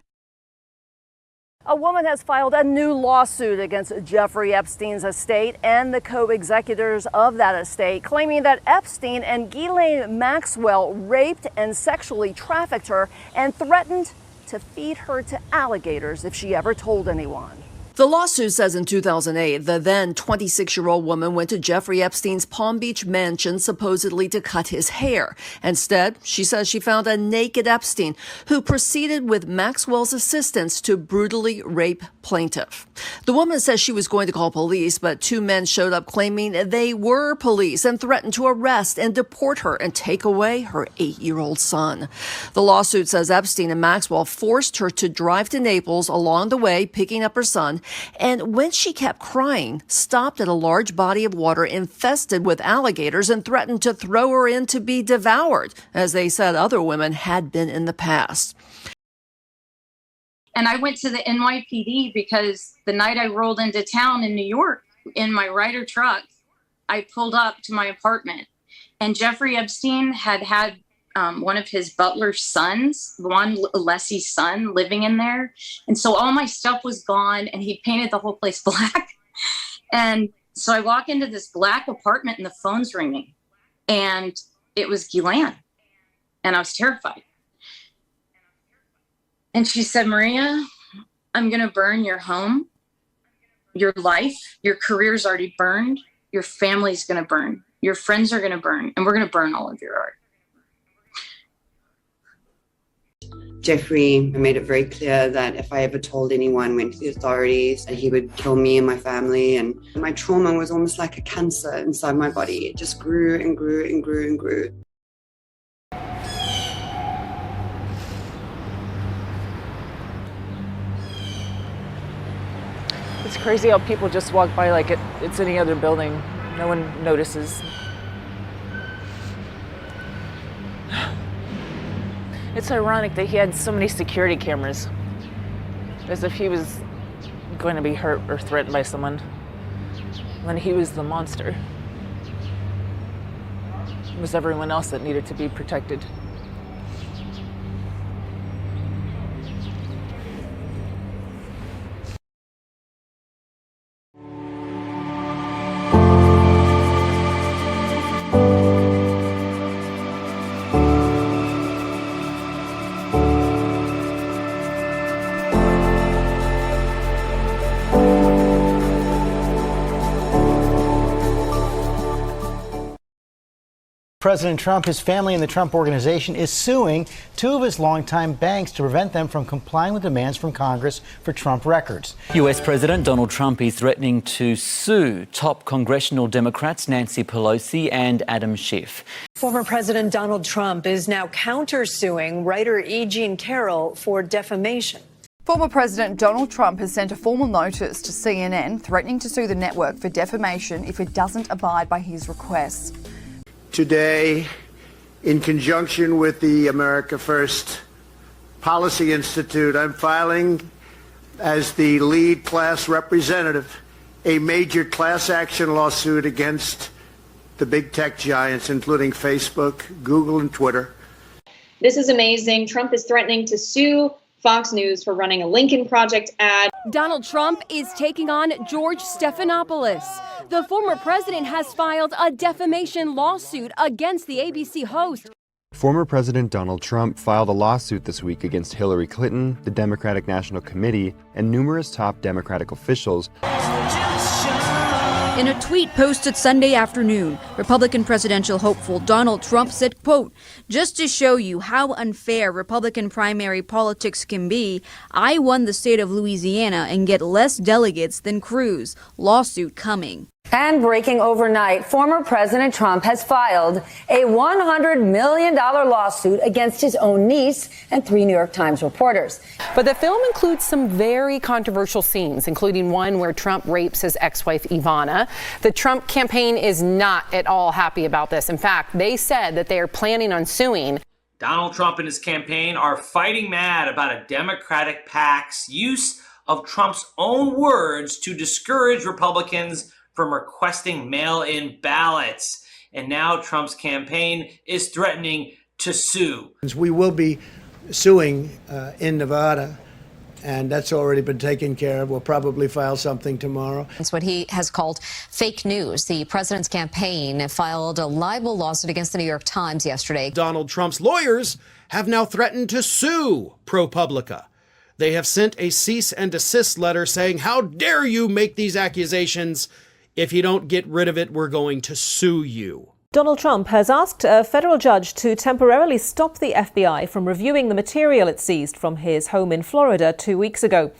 A woman has filed a new lawsuit against Jeffrey Epstein's estate and the co-executors of that estate, claiming that Epstein and Ghislaine Maxwell raped and sexually trafficked her and threatened to feed her to alligators if she ever told anyone. The lawsuit says in 2008, the then 26-year-old woman went to Jeffrey Epstein's Palm Beach mansion supposedly to cut his hair. Instead, she says she found a naked Epstein who proceeded with Maxwell's assistance to brutally rape plaintiff. The woman says she was going to call police, but two men showed up claiming they were police and threatened to arrest and deport her and take away her 8-year-old son. The lawsuit says Epstein and Maxwell forced her to drive to Naples along the way, picking up her son, and when she kept crying, stopped at a large body of water infested with alligators and threatened to throw her in to be devoured, as they said other women had been in the past. And I went to the NYPD because the night I rolled into town in New York in my Ryder truck, I pulled up to my apartment and Jeffrey Epstein had one of his butler's sons, Leslie's son, living in there. And so all my stuff was gone and he painted the whole place black. And so I walk into this black apartment and the phone's ringing and it was Ghislaine. And I was terrified. And she said, Maria, I'm going to burn your home, your life, your career's already burned, your family's going to burn, your friends are going to burn, and we're going to burn all of your art. Jeffrey made it very clear that if I ever told anyone, went to the authorities, that he would kill me and my family. And my trauma was almost like a cancer inside my body. It just grew and grew and grew and grew. It's crazy how people just walk by like it's any other building. No one notices. It's ironic that he had so many security cameras, as if he was going to be hurt or threatened by someone, when he was the monster. It was everyone else that needed to be protected. President Trump, his family, and the Trump Organization is suing two of his longtime banks to prevent them from complying with demands from Congress for Trump records. U.S. President Donald Trump is threatening to sue top congressional Democrats Nancy Pelosi and Adam Schiff. Former President Donald Trump is now countersuing writer E. Jean Carroll for defamation. Former President Donald Trump has sent a formal notice to CNN threatening to sue the network for defamation if it doesn't abide by his requests. Today, in conjunction with the America First Policy Institute, I'm filing as the lead class representative a major class action lawsuit against the big tech giants, including Facebook, Google, and Twitter. This is amazing. Trump is threatening to sue Fox News for running a Lincoln Project ad. Donald Trump is taking on George Stephanopoulos. The former president has filed a defamation lawsuit against the ABC host. Former President Donald Trump filed a lawsuit this week against Hillary Clinton, the Democratic National Committee, and numerous top Democratic officials. In a tweet posted Sunday afternoon, Republican presidential hopeful Donald Trump said, quote, "Just to show you how unfair Republican primary politics can be, I won the state of Louisiana and get less delegates than Cruz. Lawsuit coming." And breaking overnight, former President Trump has filed a $100 million lawsuit against his own niece and 3 New York Times reporters. But the film includes some very controversial scenes, including one where Trump rapes his ex-wife Ivana. The Trump campaign is not at all happy about this. In fact, they said that they are planning on suing. Donald Trump and his campaign are fighting mad about a Democratic PAC's use of Trump's own words to discourage Republicans from requesting mail-in ballots. And now Trump's campaign is threatening to sue. We will be suing in Nevada, and that's already been taken care of. We'll probably file something tomorrow. It's what he has called fake news. The president's campaign filed a libel lawsuit against the New York Times yesterday. Donald Trump's lawyers have now threatened to sue ProPublica. They have sent a cease and desist letter saying, "How dare you make these accusations? If you don't get rid of it, we're going to sue you." Donald Trump has asked a federal judge to temporarily stop the FBI from reviewing the material it seized from his home in Florida 2 weeks ago.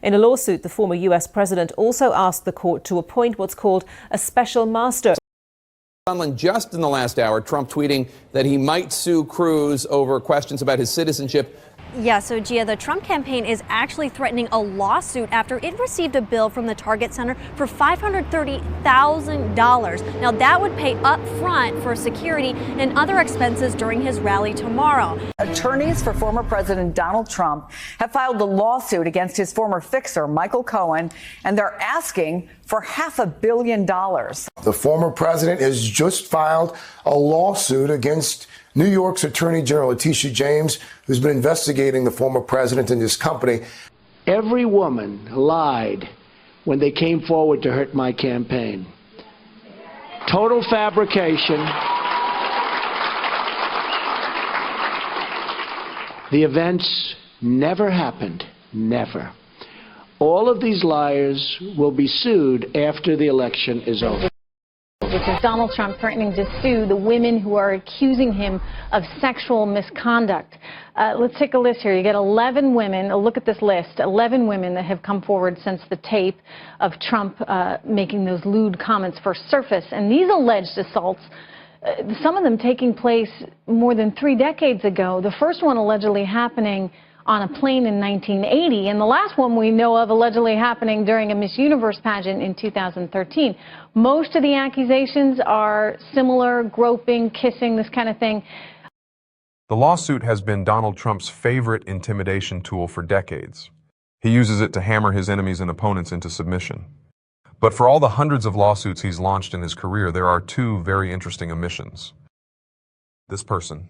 In a lawsuit, the former U.S. president also asked the court to appoint what's called a special master. Just in the last hour, Trump tweeting that he might sue Cruz over questions about his citizenship. Yeah, so Gia, the Trump campaign is actually threatening a lawsuit after it received a bill from the Target Center for $530,000. Now, that would pay up front for security and other expenses during his rally tomorrow. Attorneys for former President Donald Trump have filed a lawsuit against his former fixer, Michael Cohen, and they're asking for $500 million. The former president has just filed a lawsuit against New York's Attorney General Letitia James, who's been investigating the former president and his company. Every woman lied when they came forward to hurt my campaign. Total fabrication. The events never happened. Never. All of these liars will be sued after the election is over. This is Donald Trump threatening to sue the women who are accusing him of sexual misconduct. Let's take a list here. You get 11 women. Look at this list. 11 women that have come forward since the tape of Trump making those lewd comments first surfaced. And these alleged assaults, some of them taking place more than 3 decades ago. The first one allegedly happening on a plane in 1980, and the last one we know of allegedly happening during a Miss Universe pageant in 2013. Most of the accusations are similar, groping, kissing, this kind of thing. The lawsuit has been Donald Trump's favorite intimidation tool for decades. He uses it to hammer his enemies and opponents into submission. But for all the hundreds of lawsuits he's launched in his career, there are 2 very interesting omissions. This person.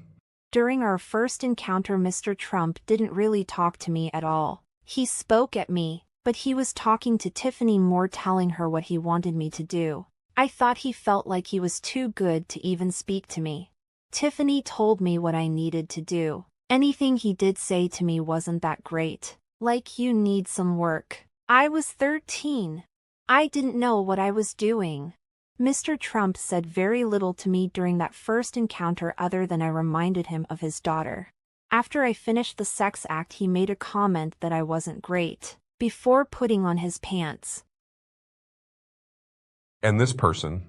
During our first encounter, Mr. Trump didn't really talk to me at all. He spoke at me, but he was talking to Tiffany Moore, telling her what he wanted me to do. I thought he felt like he was too good to even speak to me. Tiffany told me what I needed to do. Anything he did say to me wasn't that great. Like, you need some work. I was 13. I didn't know what I was doing. Mr. Trump said very little to me during that first encounter other than I reminded him of his daughter. After I finished the sex act, he made a comment that I wasn't great, before putting on his pants. And this person,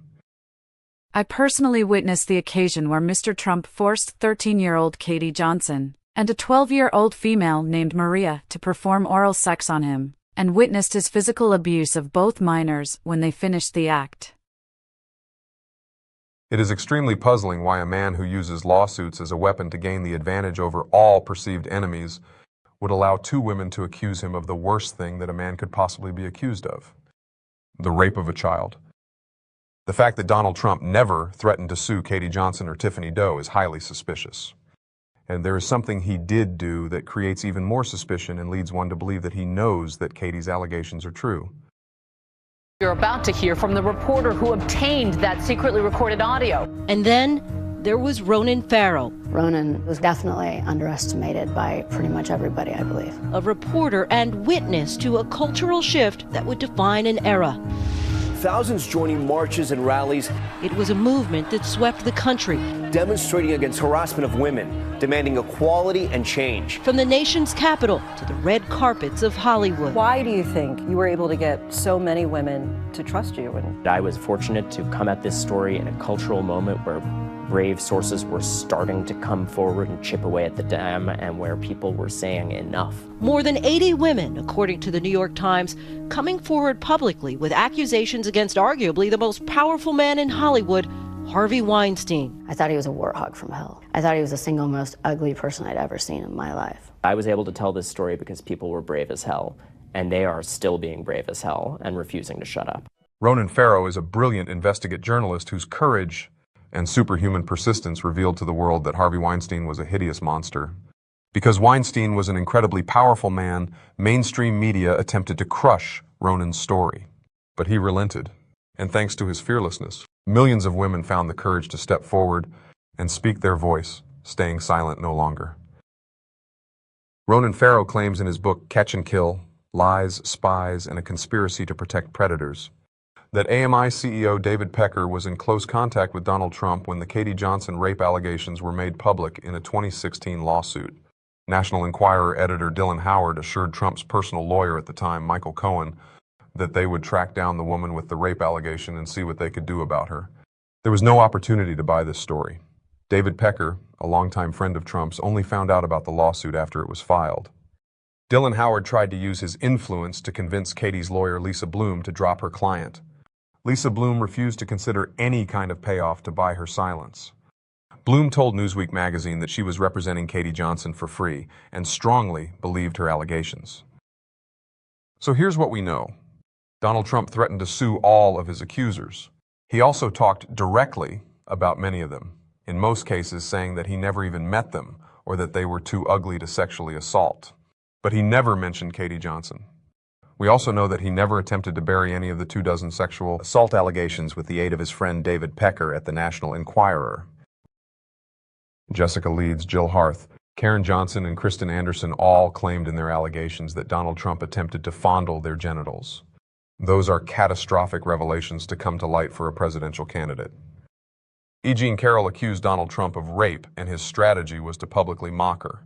I personally witnessed the occasion where Mr. Trump forced 13-year-old Katie Johnson and a 12-year-old female named Maria to perform oral sex on him, and witnessed his physical abuse of both minors when they finished the act. it is extremely puzzling why a man who uses lawsuits as a weapon to gain the advantage over all perceived enemies would allow two women to accuse him of the worst thing that a man could possibly be accused of: the rape of a child. The fact that Donald Trump never threatened to sue Katie Johnson or Tiffany Doe is highly suspicious. And there is something he did do that creates even more suspicion and leads one to believe that he knows that Katie's allegations are true. You're about to hear from the reporter who obtained that secretly recorded audio. And then there was Ronan Farrow. Ronan was definitely underestimated by pretty much everybody, I believe. A reporter and witness to a cultural shift that would define an era. Thousands joining marches and rallies. It was a movement that swept the country, demonstrating against harassment of women, demanding equality and change. from the nation's capital to the red carpets of Hollywood. Why do you think you were able to get so many women to trust you? I was fortunate to come at this story in a cultural moment where brave sources were starting to come forward and chip away at the dam, and where people were saying enough. More than 80 women, according to the New York Times, coming forward publicly with accusations against arguably the most powerful man in Hollywood, Harvey Weinstein. I thought he was a war hog from hell. I thought he was the single most ugly person I'd ever seen in my life. I was able to tell this story because people were brave as hell, and they are still being brave as hell and refusing to shut up. Ronan Farrow is a brilliant investigative journalist whose courage and superhuman persistence revealed to the world that Harvey Weinstein was a hideous monster. Because Weinstein was an incredibly powerful man, mainstream media attempted to crush Ronan's story. But he relented, and thanks to his fearlessness, millions of women found the courage to step forward and speak their voice, staying silent no longer. Ronan Farrow claims in his book Catch and Kill: Lies, Spies, and a Conspiracy to Protect Predators that AMI CEO David Pecker was in close contact with Donald Trump when the Katie Johnson rape allegations were made public in a 2016 lawsuit. National Enquirer editor Dylan Howard assured Trump's personal lawyer at the time, Michael Cohen, that they would track down the woman with the rape allegation and see what they could do about her. There was no opportunity to buy this story. David Pecker, a longtime friend of Trump's, only found out about the lawsuit after it was filed. Dylan Howard tried to use his influence to convince Katie's lawyer, Lisa Bloom, to drop her client. Lisa Bloom refused to consider any kind of payoff to buy her silence. Bloom told Newsweek magazine that she was representing Katie Johnson for free and strongly believed her allegations. So here's what we know. Donald Trump threatened to sue all of his accusers. He also talked directly about many of them, in most cases saying that he never even met them or that they were too ugly to sexually assault. But he never mentioned Katie Johnson. We also know that he never attempted to bury any of the 24 sexual assault allegations with the aid of his friend David Pecker at the National Enquirer. Jessica Leeds, Jill Harth, Karen Johnson, and Kristen Anderson all claimed in their allegations that Donald Trump attempted to fondle their genitals. Those are catastrophic revelations to come to light for a presidential candidate. E. Jean Carroll accused Donald Trump of rape, and his strategy was to publicly mock her.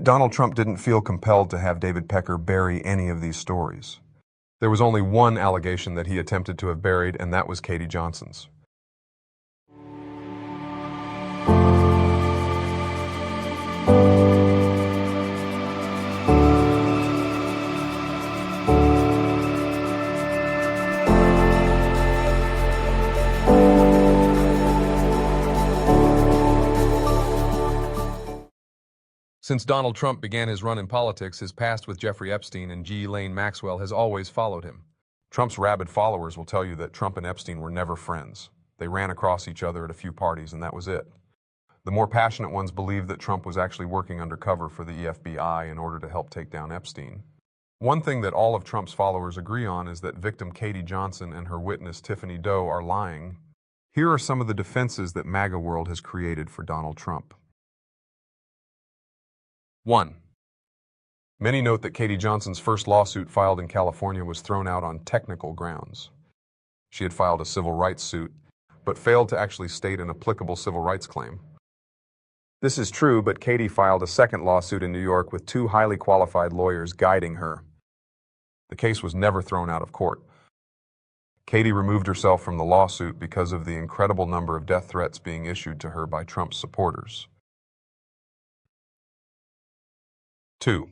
Donald Trump didn't feel compelled to have David Pecker bury any of these stories. There was only one allegation that he attempted to have buried, and that was Katie Johnson's. Since Donald Trump began his run in politics, his past with Jeffrey Epstein and Ghislaine Maxwell has always followed him. Trump's rabid followers will tell you that Trump and Epstein were never friends. They ran across each other at a few parties, and that was it. The more passionate ones believe that Trump was actually working undercover for the FBI in order to help take down Epstein. One thing that all of Trump's followers agree on is that victim Katie Johnson and her witness Tiffany Doe are lying. Here are some of the defenses that MAGA world has created for Donald Trump. 1. Many note that Katie Johnson's first lawsuit filed in California was thrown out on technical grounds. She had filed a civil rights suit, but failed to actually state an applicable civil rights claim. This is true, but Katie filed a second lawsuit in New York with 2 highly qualified lawyers guiding her. The case was never thrown out of court. Katie removed herself from the lawsuit because of the incredible number of death threats being issued to her by Trump's supporters. 2.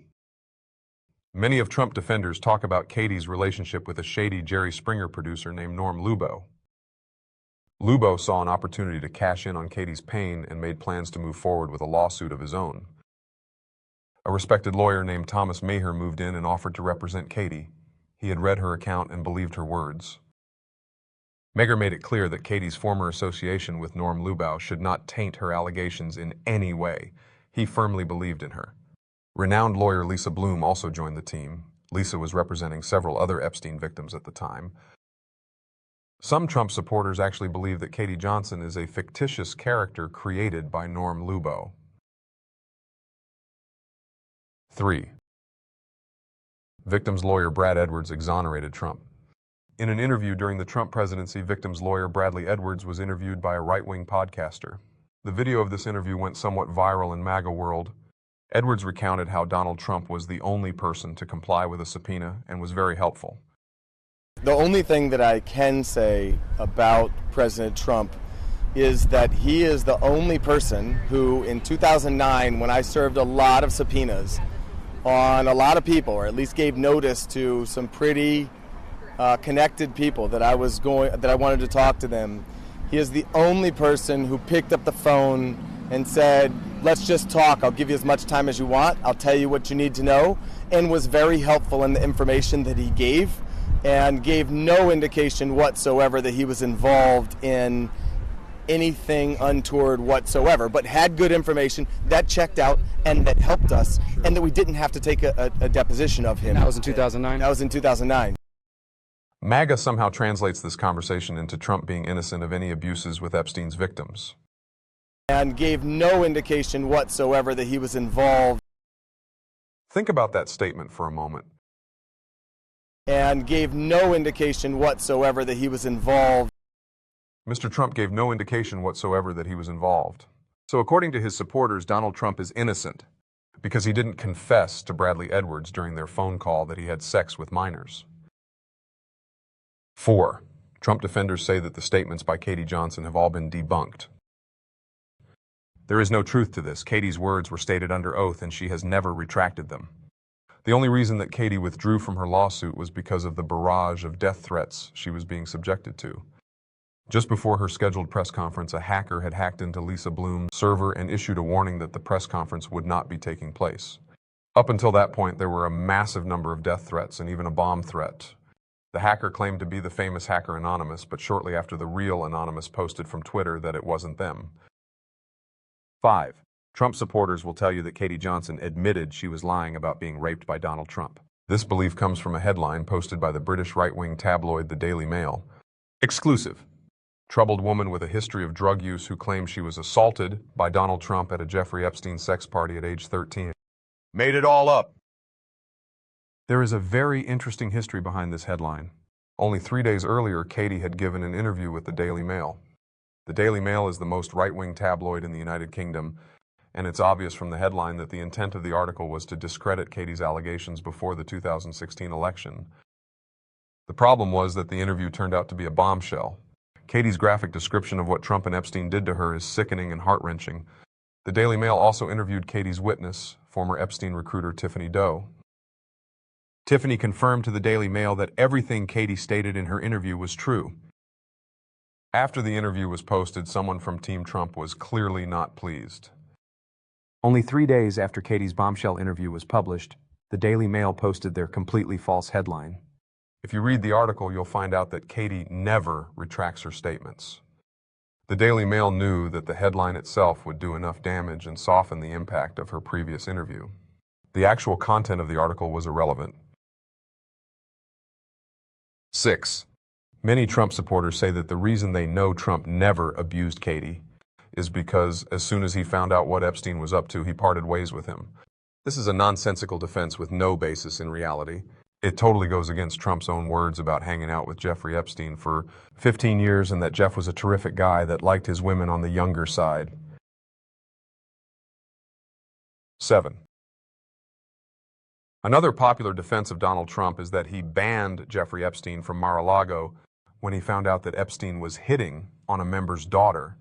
Many of Trump defenders talk about Katie's relationship with a shady Jerry Springer producer named Norm Lubow. Lubow saw an opportunity to cash in on Katie's pain and made plans to move forward with a lawsuit of his own. A respected lawyer named Thomas Maher moved in and offered to represent Katie. He had read her account and believed her words. Maher made it clear that Katie's former association with Norm Lubow should not taint her allegations in any way. He firmly believed in her. Renowned lawyer Lisa Bloom also joined the team. Lisa was representing several other Epstein victims at the time. Some Trump supporters actually believe that Katie Johnson is a fictitious character created by Norm Lubow. 3. Victim's lawyer Brad Edwards exonerated Trump. In an interview during the Trump presidency, victim's lawyer Bradley Edwards was interviewed by a right-wing podcaster. The video of this interview went somewhat viral in MAGA world. Edwards recounted how Donald Trump was the only person to comply with a subpoena and was very helpful. The only thing that I can say about President Trump is that he is the only person who, in 2009, when I served a lot of subpoenas on a lot of people, or at least gave notice to some pretty connected people that I wanted to talk to them, he is the only person who picked up the phone and said, "Let's just talk. I'll give you as much time as you want. I'll tell you what you need to know," and was very helpful in the information that he gave, and gave no indication whatsoever that he was involved in anything untoward whatsoever, but had good information that checked out and that helped us, and that we didn't have to take a deposition of him. That was in 2009? That was in 2009. MAGA somehow translates this conversation into Trump being innocent of any abuses with Epstein's victims. And gave no indication whatsoever that he was involved. Think about that statement for a moment. And gave no indication whatsoever that he was involved. Mr. Trump gave no indication whatsoever that he was involved. So according to his supporters, Donald Trump is innocent because he didn't confess to Bradley Edwards during their phone call that he had sex with minors. 4. Trump defenders say that the statements by Katie Johnson have all been debunked. There is no truth to this. Katie's words were stated under oath and she has never retracted them. The only reason that Katie withdrew from her lawsuit was because of the barrage of death threats she was being subjected to. Just before her scheduled press conference, a hacker had hacked into Lisa Bloom's server and issued a warning that the press conference would not be taking place. Up until that point, there were a massive number of death threats and even a bomb threat. The hacker claimed to be the famous hacker Anonymous, but shortly after the real Anonymous posted from Twitter that it wasn't them. 5. Trump supporters will tell you that Katie Johnson admitted she was lying about being raped by Donald Trump. This belief comes from a headline posted by the British right-wing tabloid The Daily Mail. Exclusive. Troubled woman with a history of drug use who claims she was assaulted by Donald Trump at a Jeffrey Epstein sex party at age 13. Made it all up. There is a very interesting history behind this headline. Only 3 days earlier, Katie had given an interview with The Daily Mail. The Daily Mail is the most right-wing tabloid in the United Kingdom, and it's obvious from the headline that the intent of the article was to discredit Katie's allegations before the 2016 election. The problem was that the interview turned out to be a bombshell. Katie's graphic description of what Trump and Epstein did to her is sickening and heart-wrenching. The Daily Mail also interviewed Katie's witness, former Epstein recruiter Tiffany Doe. Tiffany confirmed to the Daily Mail that everything Katie stated in her interview was true. After the interview was posted, someone from Team Trump was clearly not pleased. Only 3 days after Katie's bombshell interview was published, the Daily Mail posted their completely false headline. If you read the article, you'll find out that Katie never retracts her statements. The Daily Mail knew that the headline itself would do enough damage and soften the impact of her previous interview. The actual content of the article was irrelevant. 6. Many Trump supporters say that the reason they know Trump never abused Katie is because as soon as he found out what Epstein was up to, he parted ways with him. This is a nonsensical defense with no basis in reality. It totally goes against Trump's own words about hanging out with Jeffrey Epstein for 15 years and that Jeff was a terrific guy that liked his women on the younger side. 7. Another popular defense of Donald Trump is that he banned Jeffrey Epstein from Mar-a-Lago when he found out that Epstein was hitting on a member's daughter.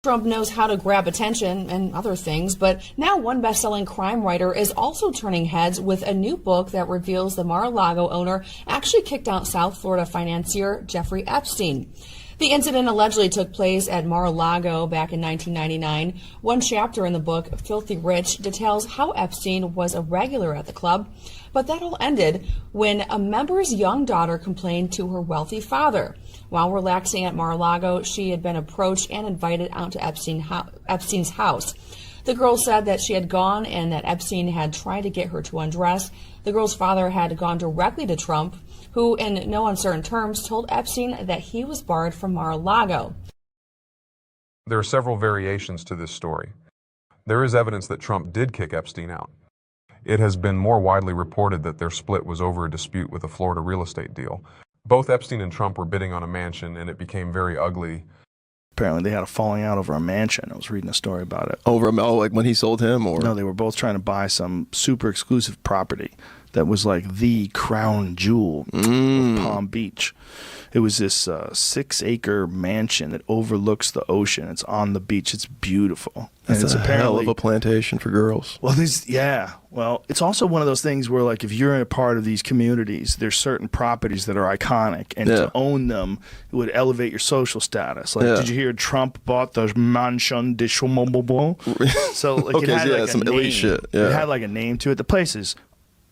Trump knows how to grab attention and other things, but now one best-selling crime writer is also turning heads with a new book that reveals the Mar-a-Lago owner actually kicked out South Florida financier Jeffrey Epstein. The incident allegedly took place at Mar-a-Lago back in 1999. One chapter in the book, Filthy Rich, details how Epstein was a regular at the club, but that all ended when a member's young daughter complained to her wealthy father. While relaxing at Mar-a-Lago, she had been approached and invited out to Epstein's house. The girl said that she had gone and that Epstein had tried to get her to undress. The girl's father had gone directly to Trump, who in no uncertain terms told Epstein that he was barred from Mar-a-Lago. There are several variations to this story. There is evidence that Trump did kick Epstein out. It has been more widely reported that their split was over a dispute with a Florida real estate deal. Both Epstein and Trump were bidding on a mansion, and it became very ugly. Apparently they had a falling out over a mansion. I was reading a story about it. Over like when he sold him? Or no, they were both trying to buy some super exclusive property that was like the crown jewel of Palm Beach. It was this 6-acre mansion that overlooks the ocean. It's on the beach. It's beautiful. That's and it's a apparently hell of a plantation for girls. Well, Well, it's also one of those things where, like, if you're in a part of these communities, there's certain properties that are iconic, and to own them would elevate your social status. Like, did you hear Trump bought the mansion de Chaumobo? So, like, it had like some elite shit. It had like a name to it. The place is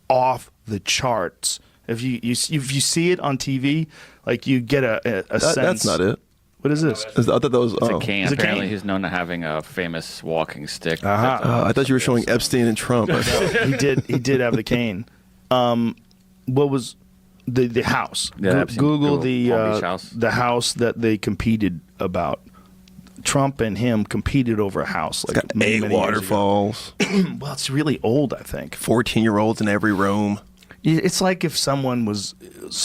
off the charts. If you see it on TV, like, you get a sense. That's not it. What is this? I thought that was a cane. Apparently, he's known to having a famous walking stick. I thought you were showing Epstein and Trump. He did have the cane. What was the house? Yeah, Google the house that they competed about. Trump and him competed over a house. Like, it's got many 8 waterfalls. Well, it's really old, I think. 14-year-olds in every room. It's like if someone was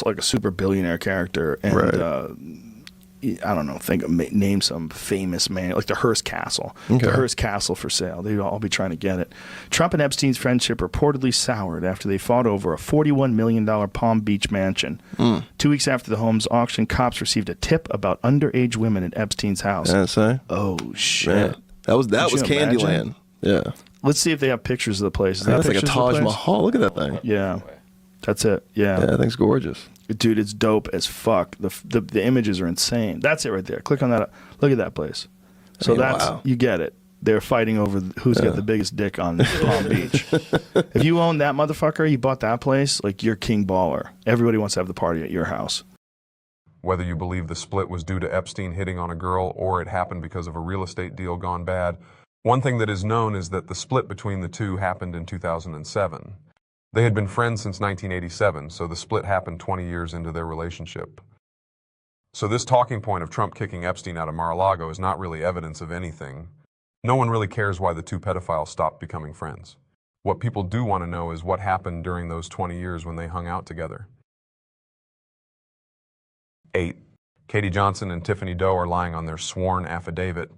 like a super billionaire character and I don't know, name some famous man, like the Hearst Castle. Okay. The Hearst Castle for sale. They'd all be trying to get it. Trump and Epstein's friendship reportedly soured after they fought over a $41 million Palm Beach mansion. 2 weeks after the home's auction, cops received a tip about underage women at Epstein's house. Oh, shit. Man. That was Candyland. Yeah. Let's see if they have pictures of the place. That's like a Taj Mahal. Look at that thing. Yeah. That's it. Yeah. That thing's gorgeous. Dude, it's dope as fuck. The images are insane. That's it right there. Click on that. Look at that place. So you get it. They're fighting over who's got the biggest dick on Palm Beach. If you own that motherfucker, you bought that place, like, you're king baller. Everybody wants to have the party at your house. Whether you believe the split was due to Epstein hitting on a girl or it happened because of a real estate deal gone bad, one thing that is known is that the split between the two happened in 2007. They had been friends since 1987, so the split happened 20 years into their relationship. So this talking point of Trump kicking Epstein out of Mar-a-Lago is not really evidence of anything. No one really cares why the two pedophiles stopped becoming friends. What people do want to know is what happened during those 20 years when they hung out together. 8. Katie Johnson and Tiffany Doe are lying on their sworn affidavit.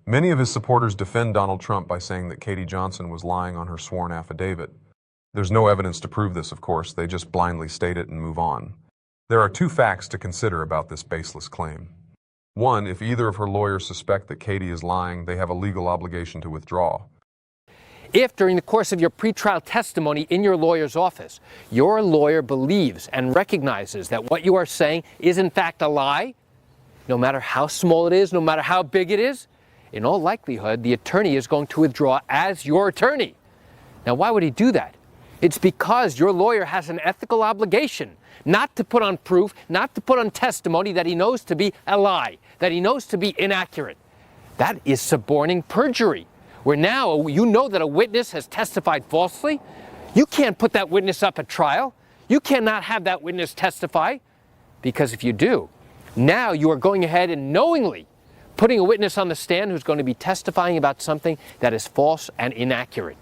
Many of his supporters defend Donald Trump by saying that Katie Johnson was lying on her sworn affidavit. There's no evidence to prove this, of course. They just blindly state it and move on. There are 2 facts to consider about this baseless claim. 1, if either of her lawyers suspect that Katie is lying, they have a legal obligation to withdraw. If during the course of your pretrial testimony in your lawyer's office, your lawyer believes and recognizes that what you are saying is in fact a lie, no matter how small it is, no matter how big it is, in all likelihood, the attorney is going to withdraw as your attorney. Now, why would he do that? It's because your lawyer has an ethical obligation not to put on proof, not to put on testimony that he knows to be a lie, that he knows to be inaccurate. That is suborning perjury, where now you know that a witness has testified falsely. You can't put that witness up at trial. You cannot have that witness testify, because if you do, now you are going ahead and knowingly putting a witness on the stand who's going to be testifying about something that is false and inaccurate.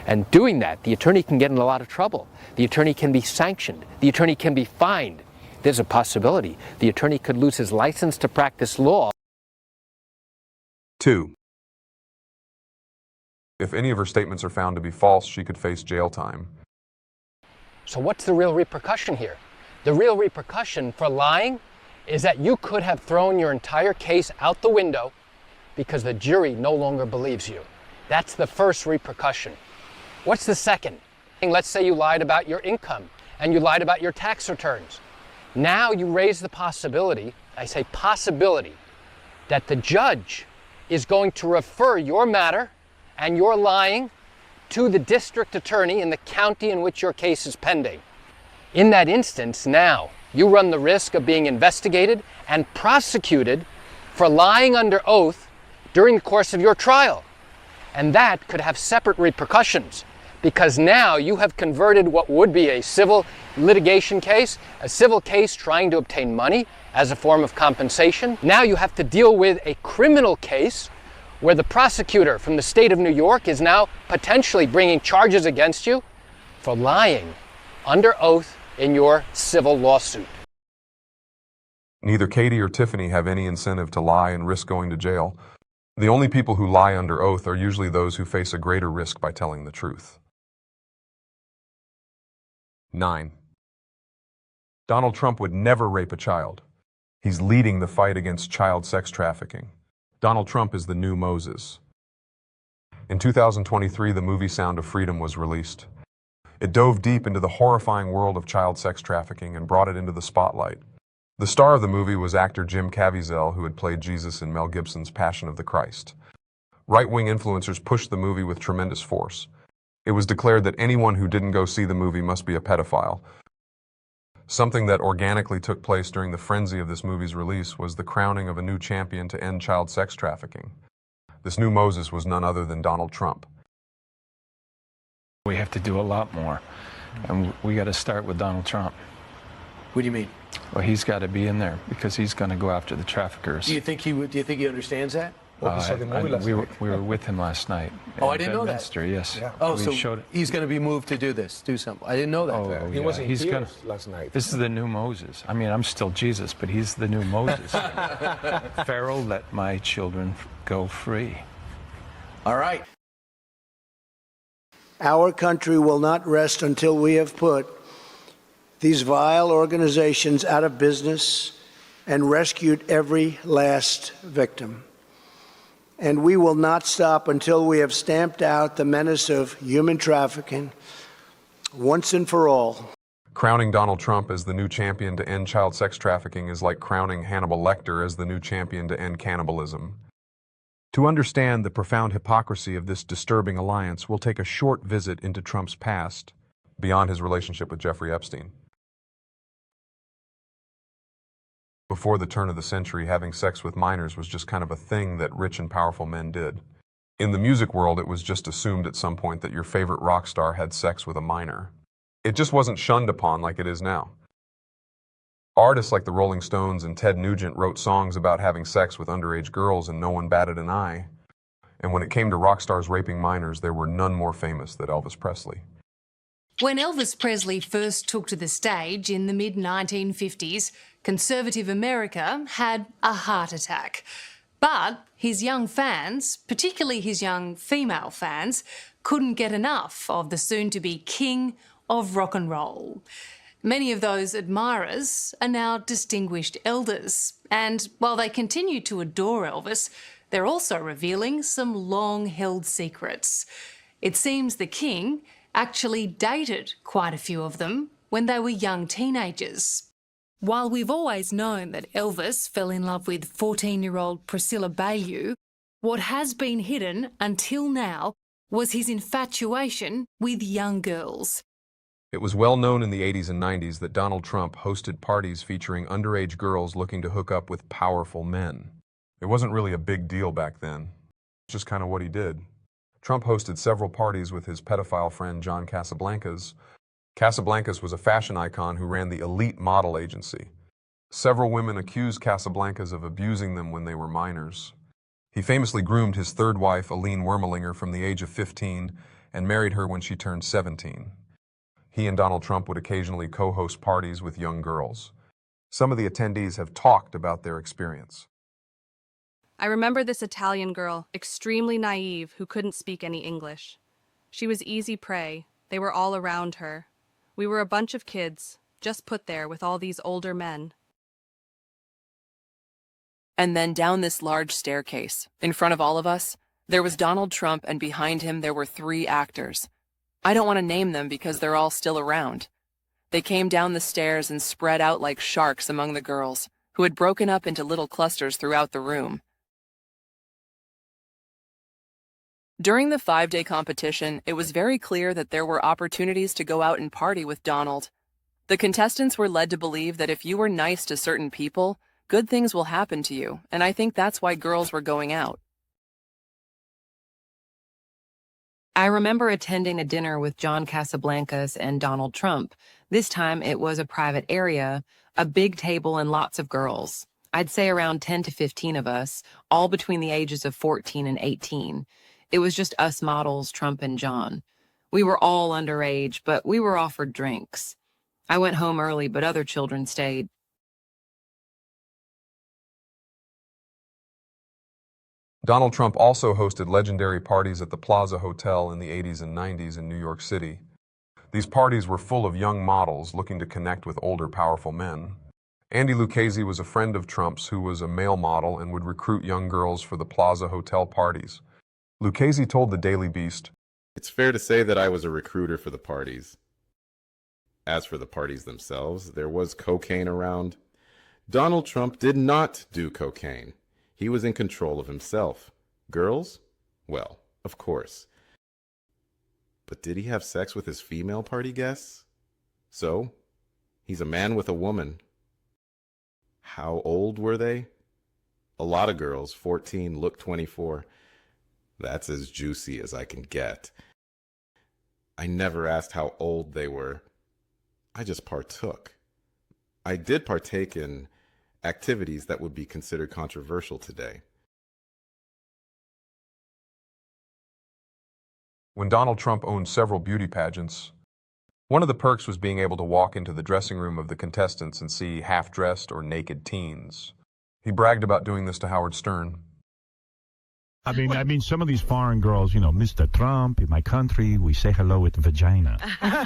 And doing that, the attorney can get in a lot of trouble. The attorney can be sanctioned. The attorney can be fined. There's a possibility the attorney could lose his license to practice law. 2. If any of her statements are found to be false, she could face jail time. So what's the real repercussion here? The real repercussion for lying is that you could have thrown your entire case out the window because the jury no longer believes you. That's the first repercussion. What's the second? Let's say you lied about your income and you lied about your tax returns. Now you raise the possibility, I say possibility, that the judge is going to refer your matter and your lying to the district attorney in the county in which your case is pending. In that instance, now you run the risk of being investigated and prosecuted for lying under oath during the course of your trial. And that could have separate repercussions, because now you have converted what would be a civil litigation case, a civil case trying to obtain money as a form of compensation. Now you have to deal with a criminal case where the prosecutor from the state of New York is now potentially bringing charges against you for lying under oath in your civil lawsuit. Neither Katie or Tiffany have any incentive to lie and risk going to jail. The only people who lie under oath are usually those who face a greater risk by telling the truth. 9. Donald Trump would never rape a child. He's leading the fight against child sex trafficking. Donald Trump is the new Moses. In 2023, the movie Sound of Freedom was released. It dove deep into the horrifying world of child sex trafficking and brought it into the spotlight. The star of the movie was actor Jim Caviezel, who had played Jesus in Mel Gibson's Passion of the Christ. Right-wing influencers pushed the movie with tremendous force. It was declared that anyone who didn't go see the movie must be a pedophile. Something that organically took place during the frenzy of this movie's release was the crowning of a new champion to end child sex trafficking. This new Moses was none other than Donald Trump. We have to do a lot more, and we got to start with Donald Trump. What do you mean? Well, he's got to be in there because he's going to go after the traffickers. Do you think he understands that? We were with him last night. Oh, I didn't know that. Yes. Yeah. Oh, so he's going to be moved to do something. I didn't know that. Oh, he wasn't here last night. This is the new Moses. I mean, I'm still Jesus, but he's the new Moses. Pharaoh, let my children go free. All right. Our country will not rest until we have put these vile organizations out of business and rescued every last victim. And we will not stop until we have stamped out the menace of human trafficking once and for all. Crowning Donald Trump as the new champion to end child sex trafficking is like crowning Hannibal Lecter as the new champion to end cannibalism. To understand the profound hypocrisy of this disturbing alliance, we'll take a short visit into Trump's past, beyond his relationship with Jeffrey Epstein. Before the turn of the century, having sex with minors was just kind of a thing that rich and powerful men did. In the music world, it was just assumed at some point that your favorite rock star had sex with a minor. It just wasn't shunned upon like it is now. Artists like the Rolling Stones and Ted Nugent wrote songs about having sex with underage girls and no one batted an eye. And when it came to rock stars raping minors, there were none more famous than Elvis Presley. When Elvis Presley first took to the stage in the mid-1950s, conservative America had a heart attack. But his young fans, particularly his young female fans, couldn't get enough of the soon-to-be king of rock and roll. Many of those admirers are now distinguished elders, and while they continue to adore Elvis, they're also revealing some long-held secrets. It seems the king actually dated quite a few of them when they were young teenagers. While we've always known that Elvis fell in love with 14-year-old Priscilla Bayou, what has been hidden until now was his infatuation with young girls. It was well known in the 80s and 90s that Donald Trump hosted parties featuring underage girls looking to hook up with powerful men. It wasn't really a big deal back then. It's just kind of what he did. Trump hosted several parties with his pedophile friend John Casablancas. Casablancas was a fashion icon who ran the elite model agency. Several women accused Casablancas of abusing them when they were minors. He famously groomed his third wife, Aline Wermelinger, from the age of 15 and married her when she turned 17. He and Donald Trump would occasionally co-host parties with young girls. Some of the attendees have talked about their experience. I remember this Italian girl, extremely naive, who couldn't speak any English. She was easy prey. They were all around her. We were a bunch of kids, just put there with all these older men. And then down this large staircase, in front of all of us, there was Donald Trump, and behind him there were 3 actors. I don't want to name them because they're all still around. They came down the stairs and spread out like sharks among the girls, who had broken up into little clusters throughout the room. During the 5-day competition, it was very clear that there were opportunities to go out and party with Donald. The contestants were led to believe that if you were nice to certain people, good things will happen to you, and I think that's why girls were going out. I remember attending a dinner with John Casablancas and Donald Trump. This time it was a private area, a big table and lots of girls. I'd say around 10 to 15 of us, all between the ages of 14 and 18. It was just us models, Trump and John. We were all underage, but we were offered drinks. I went home early, but other children stayed. Donald Trump also hosted legendary parties at the Plaza Hotel in the 80s and 90s in New York City. These parties were full of young models looking to connect with older, powerful men. Andy Lucchese was a friend of Trump's who was a male model and would recruit young girls for the Plaza Hotel parties. Lucchese told the Daily Beast, "It's fair to say that I was a recruiter for the parties. As for the parties themselves, there was cocaine around. Donald Trump did not do cocaine. He was in control of himself. Girls? Well, of course. But did he have sex with his female party guests? So, he's a man with a woman. How old were they? A lot of girls, 14, look 24. That's as juicy as I can get. I never asked how old they were. I just partook. I did partake in activities that would be considered controversial today." When Donald Trump owned several beauty pageants, one of the perks was being able to walk into the dressing room of the contestants and see half-dressed or naked teens. He bragged about doing this to Howard Stern. I mean, some of these foreign girls, Mr. Trump, in my country, we say hello with vagina.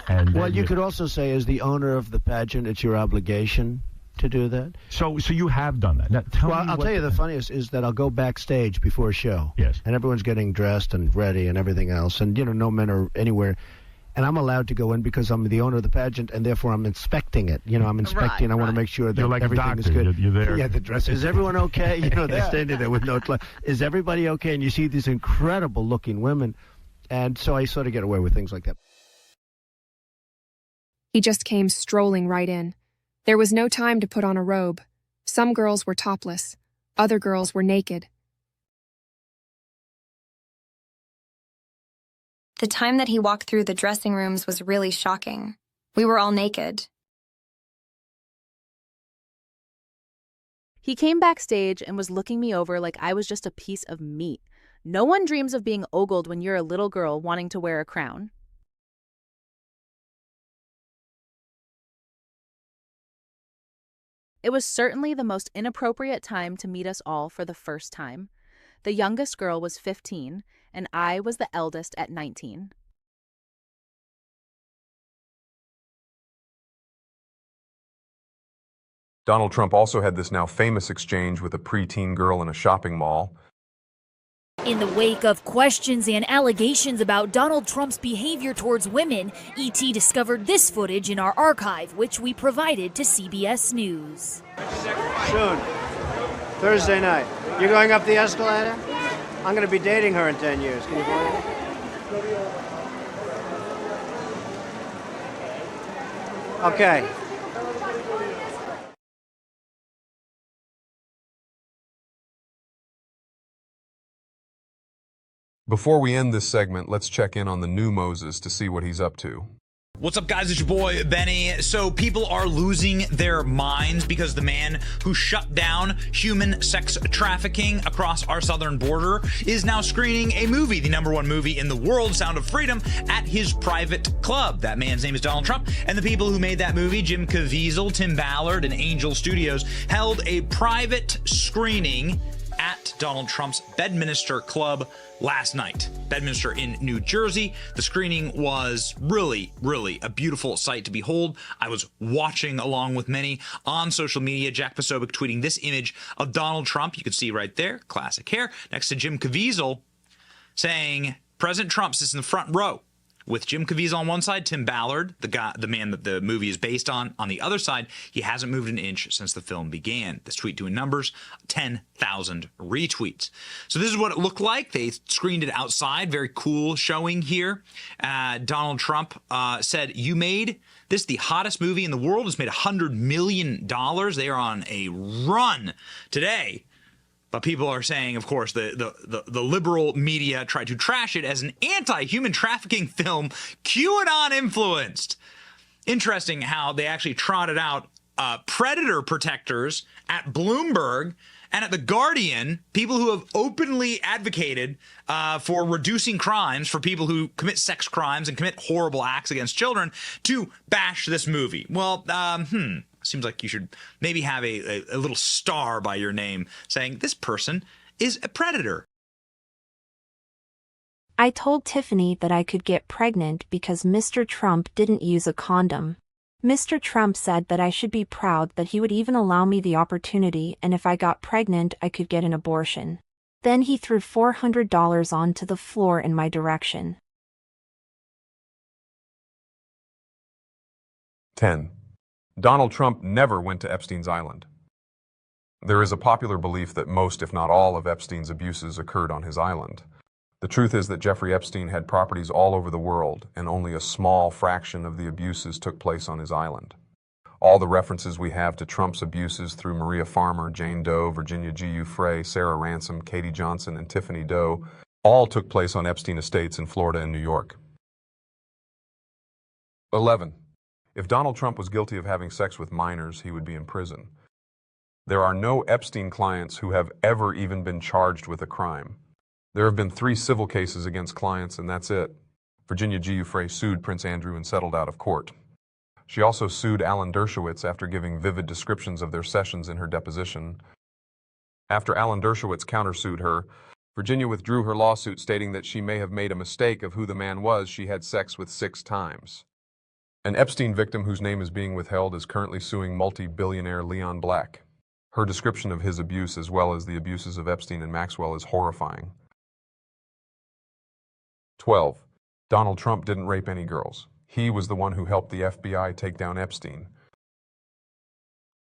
And well, you could also say, as the owner of the pageant, it's your obligation to do that. So you have done that. Now, I'll tell you the funniest is that I'll go backstage before a show. Yes. And everyone's getting dressed and ready and everything else. And, no men are anywhere. And I'm allowed to go in because I'm the owner of the pageant, and therefore I'm inspecting it. I'm inspecting. I want to make sure that like everything is good. You're there. Yeah, the dress. Is everyone okay? They're standing there with no clothes. Is everybody okay? And you see these incredible-looking women. And so I sort of get away with things like that. He just came strolling right in. There was no time to put on a robe. Some girls were topless. Other girls were naked. The time that he walked through the dressing rooms was really shocking. We were all naked. He came backstage and was looking me over like I was just a piece of meat. No one dreams of being ogled when you're a little girl wanting to wear a crown. It was certainly the most inappropriate time to meet us all for the first time. The youngest girl was 15, and I was the eldest at 19. Donald Trump also had this now famous exchange with a preteen girl in a shopping mall. In the wake of questions and allegations about Donald Trump's behavior towards women, ET discovered this footage in our archive, which we provided to CBS News. Soon. Thursday night. You're going up the escalator? I'm going to be dating her in 10 years. Can you believe it? Okay. Before we end this segment, let's check in on the new Moses to see what he's up to. What's up, guys? It's your boy, Benny. So people are losing their minds because the man who shut down human sex trafficking across our southern border is now screening a movie, the #1 movie in the world, Sound of Freedom, at his private club. That man's name is Donald Trump, and the people who made that movie, Jim Caviezel, Tim Ballard, and Angel Studios, held a private screening at Donald Trump's Bedminster Club last night. Bedminster in New Jersey. The screening was really, really a beautiful sight to behold. I was watching along with many on social media. Jack Posobiec tweeting this image of Donald Trump. You can see right there, classic hair, next to Jim Caviezel, saying President Trump sits in the front row with Jim Caviezel on one side, Tim Ballard, the man that the movie is based on the other side. He hasn't moved an inch since the film began. This tweet doing numbers, 10,000 retweets. So this is what it looked like. They screened it outside. Very cool showing here. Donald Trump said, "You made this the hottest movie in the world. It's made $100 million. They are on a run today." But people are saying, of course, the liberal media tried to trash it as an anti-human trafficking film, QAnon influenced. Interesting how they actually trotted out predator protectors at Bloomberg and at The Guardian, people who have openly advocated for reducing crimes for people who commit sex crimes and commit horrible acts against children, to bash this movie. Well, seems like you should maybe have a little star by your name saying this person is a predator. I told Tiffany that I could get pregnant because Mr. Trump didn't use a condom. Mr. Trump said that I should be proud that he would even allow me the opportunity, and if I got pregnant, I could get an abortion. Then he threw $400 onto the floor in my direction. 10. Donald Trump never went to Epstein's island. There is a popular belief that most, if not all, of Epstein's abuses occurred on his island. The truth is that Jeffrey Epstein had properties all over the world, and only a small fraction of the abuses took place on his island. All the references we have to Trump's abuses through Maria Farmer, Jane Doe, Virginia G. Frey, Sarah Ransom, Katie Johnson, and Tiffany Doe all took place on Epstein estates in Florida and New York. 11. If Donald Trump was guilty of having sex with minors, he would be in prison. There are no Epstein clients who have ever even been charged with a crime. There have been 3 civil cases against clients, and that's it. Virginia G. Frey sued Prince Andrew and settled out of court. She also sued Alan Dershowitz after giving vivid descriptions of their sessions in her deposition. After Alan Dershowitz countersued her, Virginia withdrew her lawsuit, stating that she may have made a mistake of who the man was she had sex with 6 times. An Epstein victim whose name is being withheld is currently suing multi-billionaire Leon Black. Her description of his abuse, as well as the abuses of Epstein and Maxwell, is horrifying. 12. Donald Trump didn't rape any girls. He was the one who helped the FBI take down Epstein.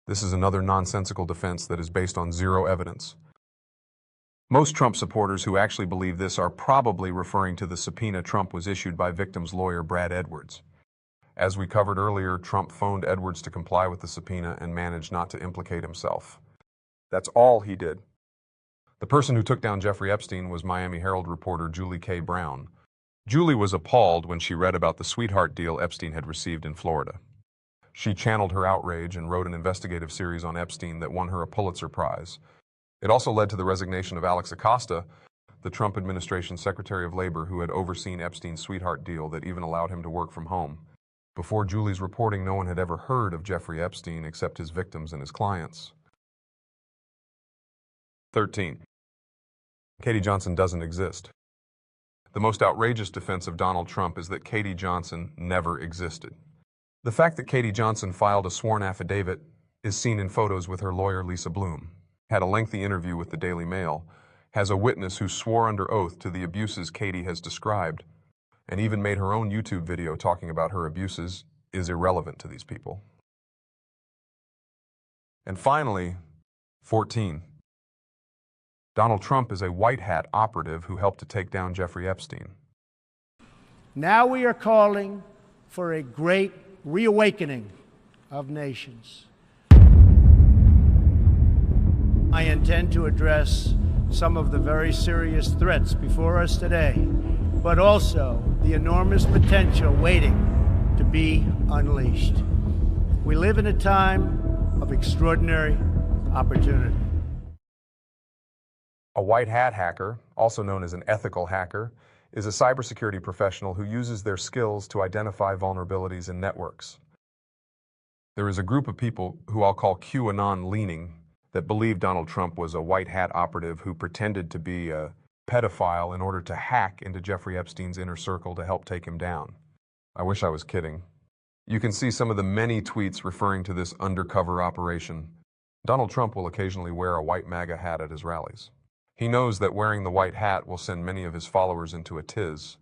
This is another nonsensical defense that is based on zero evidence. Most Trump supporters who actually believe this are probably referring to the subpoena Trump was issued by victim's lawyer Brad Edwards. As we covered earlier, Trump phoned Edwards to comply with the subpoena and managed not to implicate himself. That's all he did. The person who took down Jeffrey Epstein was Miami Herald reporter Julie K. Brown. Julie was appalled when she read about the sweetheart deal Epstein had received in Florida. She channeled her outrage and wrote an investigative series on Epstein that won her a Pulitzer Prize. It also led to the resignation of Alex Acosta, the Trump administration's Secretary of Labor, who had overseen Epstein's sweetheart deal that even allowed him to work from home. Before Julie's reporting, no one had ever heard of Jeffrey Epstein except his victims and his clients. 13. Katie Johnson doesn't exist. The most outrageous defense of Donald Trump is that Katie Johnson never existed. The fact that Katie Johnson filed a sworn affidavit is seen in photos with her lawyer Lisa Bloom, had a lengthy interview with the Daily Mail, has a witness who swore under oath to the abuses Katie has described, and even made her own YouTube video talking about her abuses, is irrelevant to these people. And finally, 14. Donald Trump is a white hat operative who helped to take down Jeffrey Epstein. Now we are calling for a great reawakening of nations. I intend to address some of the very serious threats before us today, but also the enormous potential waiting to be unleashed. We live in a time of extraordinary opportunity. A white hat hacker, also known as an ethical hacker, is a cybersecurity professional who uses their skills to identify vulnerabilities in networks. There is a group of people who I'll call QAnon-leaning that believe Donald Trump was a white hat operative who pretended to be a pedophile in order to hack into Jeffrey Epstein's inner circle to help take him down. I wish I was kidding. You can see some of the many tweets referring to this undercover operation. Donald Trump will occasionally wear a white MAGA hat at his rallies. He knows that wearing the white hat will send many of his followers into a tiz.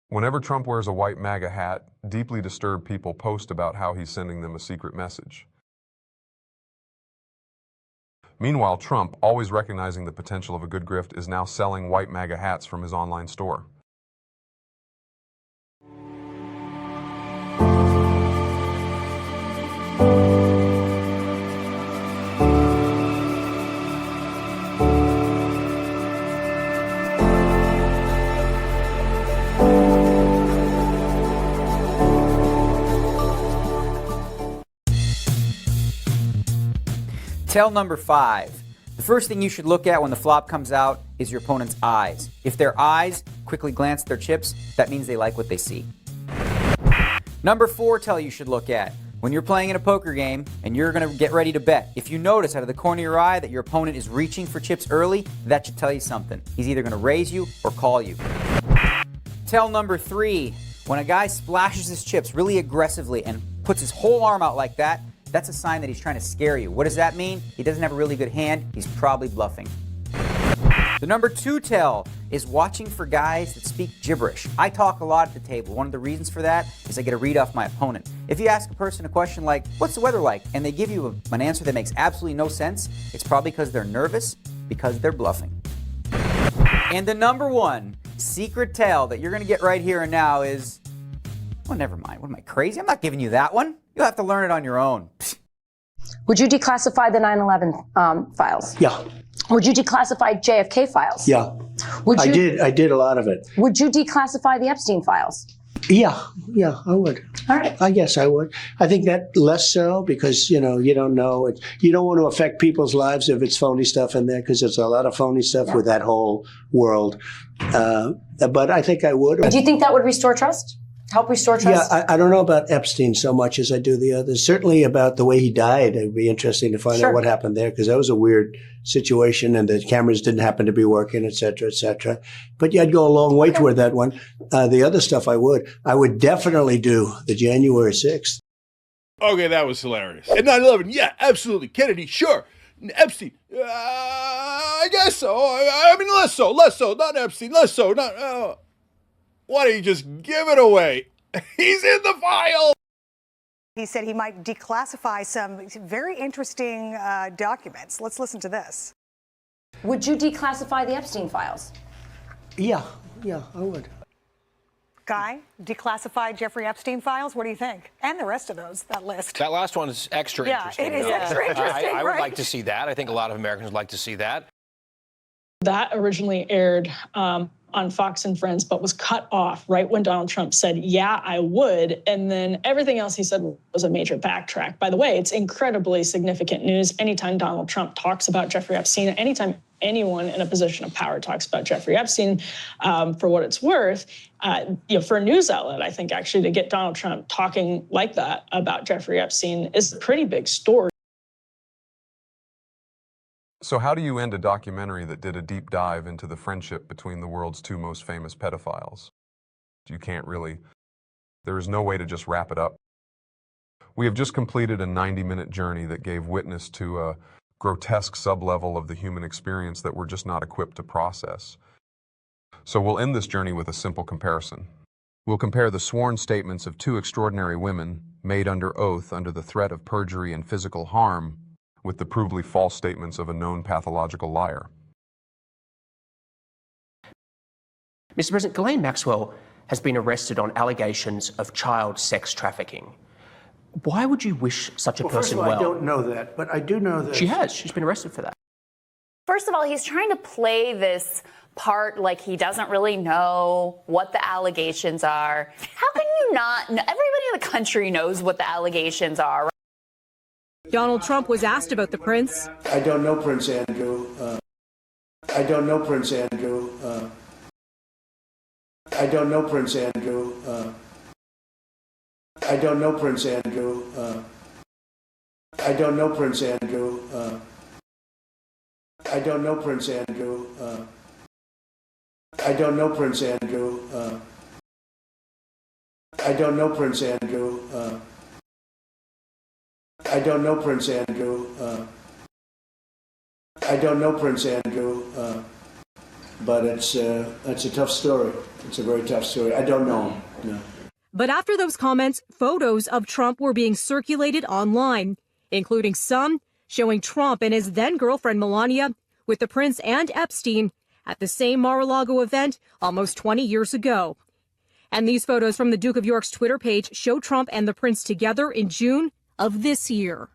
Whenever Trump wears a white MAGA hat, deeply disturbed people post about how he's sending them a secret message. Meanwhile, Trump, always recognizing the potential of a good grift, is now selling white MAGA hats from his online store. Tell number 5. The first thing you should look at when the flop comes out is your opponent's eyes. If their eyes quickly glance at their chips, that means they like what they see. Number 4 tell you should look at. When you're playing in a poker game and you're going to get ready to bet, if you notice out of the corner of your eye that your opponent is reaching for chips early, that should tell you something. He's either going to raise you or call you. Tell number 3. When a guy splashes his chips really aggressively and puts his whole arm out like that, that's a sign that he's trying to scare you. What does that mean? He doesn't have a really good hand. He's probably bluffing. The number 2 tell is watching for guys that speak gibberish. I talk a lot at the table. One of the reasons for that is I get a read off my opponent. If you ask a person a question like, what's the weather like? And they give you an answer that makes absolutely no sense, it's probably because they're nervous, because they're bluffing. And the number 1 secret tell that you're going to get right here and now is, oh, never mind. What am I, crazy? I'm not giving you that one. You'll have to learn it on your own. Would you declassify the 9/11 files? Yeah. Would you declassify JFK files? Yeah. I did a lot of it. Would you declassify the Epstein files? Yeah, I would. All right. I guess I would. I think that less so because, you don't know. You don't want to affect people's lives if it's phony stuff in there because there's a lot of phony stuff with that whole world. But I think I would. Do you think that would restore trust? Help restore trust? Yeah, I don't know about Epstein so much as I do the others. Certainly about the way he died. It'd be interesting to find out what happened there because that was a weird situation and the cameras didn't happen to be working, et cetera, et cetera. But yeah, I'd go a long way toward that one. The other stuff I would definitely do the January 6th. Okay, that was hilarious. And 9/11, yeah, absolutely. Kennedy, sure. Epstein, I guess so. I mean, less so. Not Epstein, less so. Why don't you just give it away? He's in the file. He said he might declassify some very interesting documents. Let's listen to this. Would you declassify the Epstein files? Yeah, I would. Guy, declassify Jeffrey Epstein files? What do you think? And the rest of that list. That last one is extra interesting. Yeah, it is extra interesting, I would like to see that. I think a lot of Americans would like to see that. That originally aired on Fox and Friends, but was cut off right when Donald Trump said, yeah, I would. And then everything else he said was a major backtrack. By the way, it's incredibly significant news anytime Donald Trump talks about Jeffrey Epstein, anytime anyone in a position of power talks about Jeffrey Epstein, for what it's worth, for a news outlet, I think actually to get Donald Trump talking like that about Jeffrey Epstein is a pretty big story. So how do you end a documentary that did a deep dive into the friendship between the world's 2 most famous pedophiles? You can't really. There is no way to just wrap it up. We have just completed a 90-minute journey that gave witness to a grotesque sublevel of the human experience that we're just not equipped to process. So we'll end this journey with a simple comparison. We'll compare the sworn statements of 2 extraordinary women made under oath under the threat of perjury and physical harm with the provably false statements of a known pathological liar. Mr. President, Ghislaine Maxwell has been arrested on allegations of child sex trafficking. Why would you wish such a person well? First of all, I don't know that, but I do know that... She has. She's been arrested for that. First of all, he's trying to play this part like he doesn't really know what the allegations are. How can you not know? Everybody in the country knows what the allegations are. Donald Trump was asked about the prince. I don't know Prince Andrew. I don't know Prince Andrew. I don't know Prince Andrew. I don't know Prince Andrew. I don't know Prince Andrew. I don't know Prince Andrew. I don't know Prince Andrew. I don't know Prince Andrew. I don't know Prince Andrew. I don't know Prince Andrew. But it's a tough story. It's a very tough story. I don't know him. No. But after those comments, photos of Trump were being circulated online, including some showing Trump and his then-girlfriend Melania with the prince and Epstein at the same Mar-a-Lago event almost 20 years ago. And these photos from the Duke of York's Twitter page show Trump and the prince together in June of this year.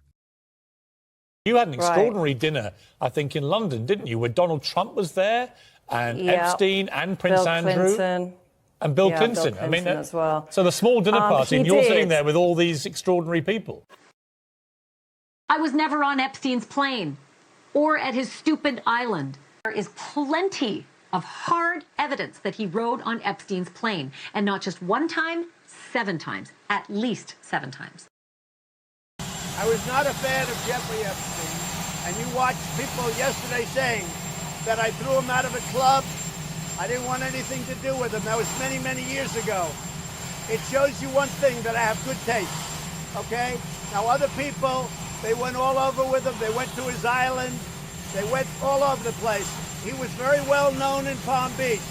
You had an extraordinary dinner, I think, in London, didn't you, where Donald Trump was there and Epstein and Prince Andrew. And Bill Clinton. I mean, as well. So the small dinner party, and you're sitting there with all these extraordinary people. I was never on Epstein's plane or at his stupid island. There is plenty of hard evidence that he rode on Epstein's plane, and not just one time, 7 times, at least 7 times. I was not a fan of Jeffrey Epstein, and you watched people yesterday saying that I threw him out of a club. I didn't want anything to do with him. That was many, many years ago. It shows you one thing, that I have good taste, okay? Now, other people, they went all over with him. They went to his island. They went all over the place. He was very well known in Palm Beach.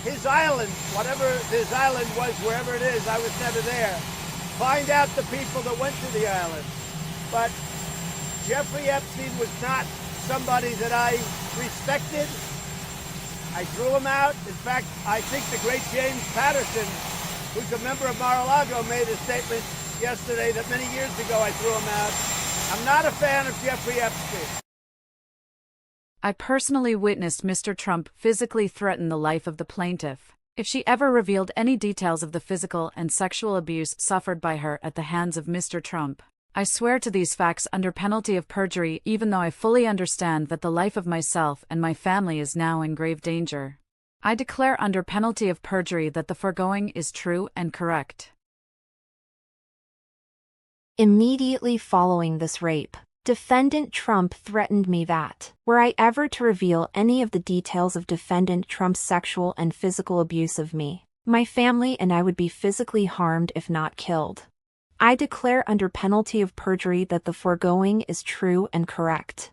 His island, whatever his island was, wherever it is, I was never there. Find out the people that went to the island. But Jeffrey Epstein was not somebody that I respected. I threw him out. In fact, I think the great James Patterson, who's a member of Mar-a-Lago, made a statement yesterday that many years ago I threw him out. I'm not a fan of Jeffrey Epstein. I personally witnessed Mr. Trump physically threaten the life of the plaintiff. If she ever revealed any details of the physical and sexual abuse suffered by her at the hands of Mr. Trump, I swear to these facts under penalty of perjury, even though I fully understand that the life of myself and my family is now in grave danger. I declare under penalty of perjury that the foregoing is true and correct. Immediately following this rape, Defendant Trump threatened me that, were I ever to reveal any of the details of Defendant Trump's sexual and physical abuse of me, my family and I would be physically harmed if not killed. I declare under penalty of perjury that the foregoing is true and correct.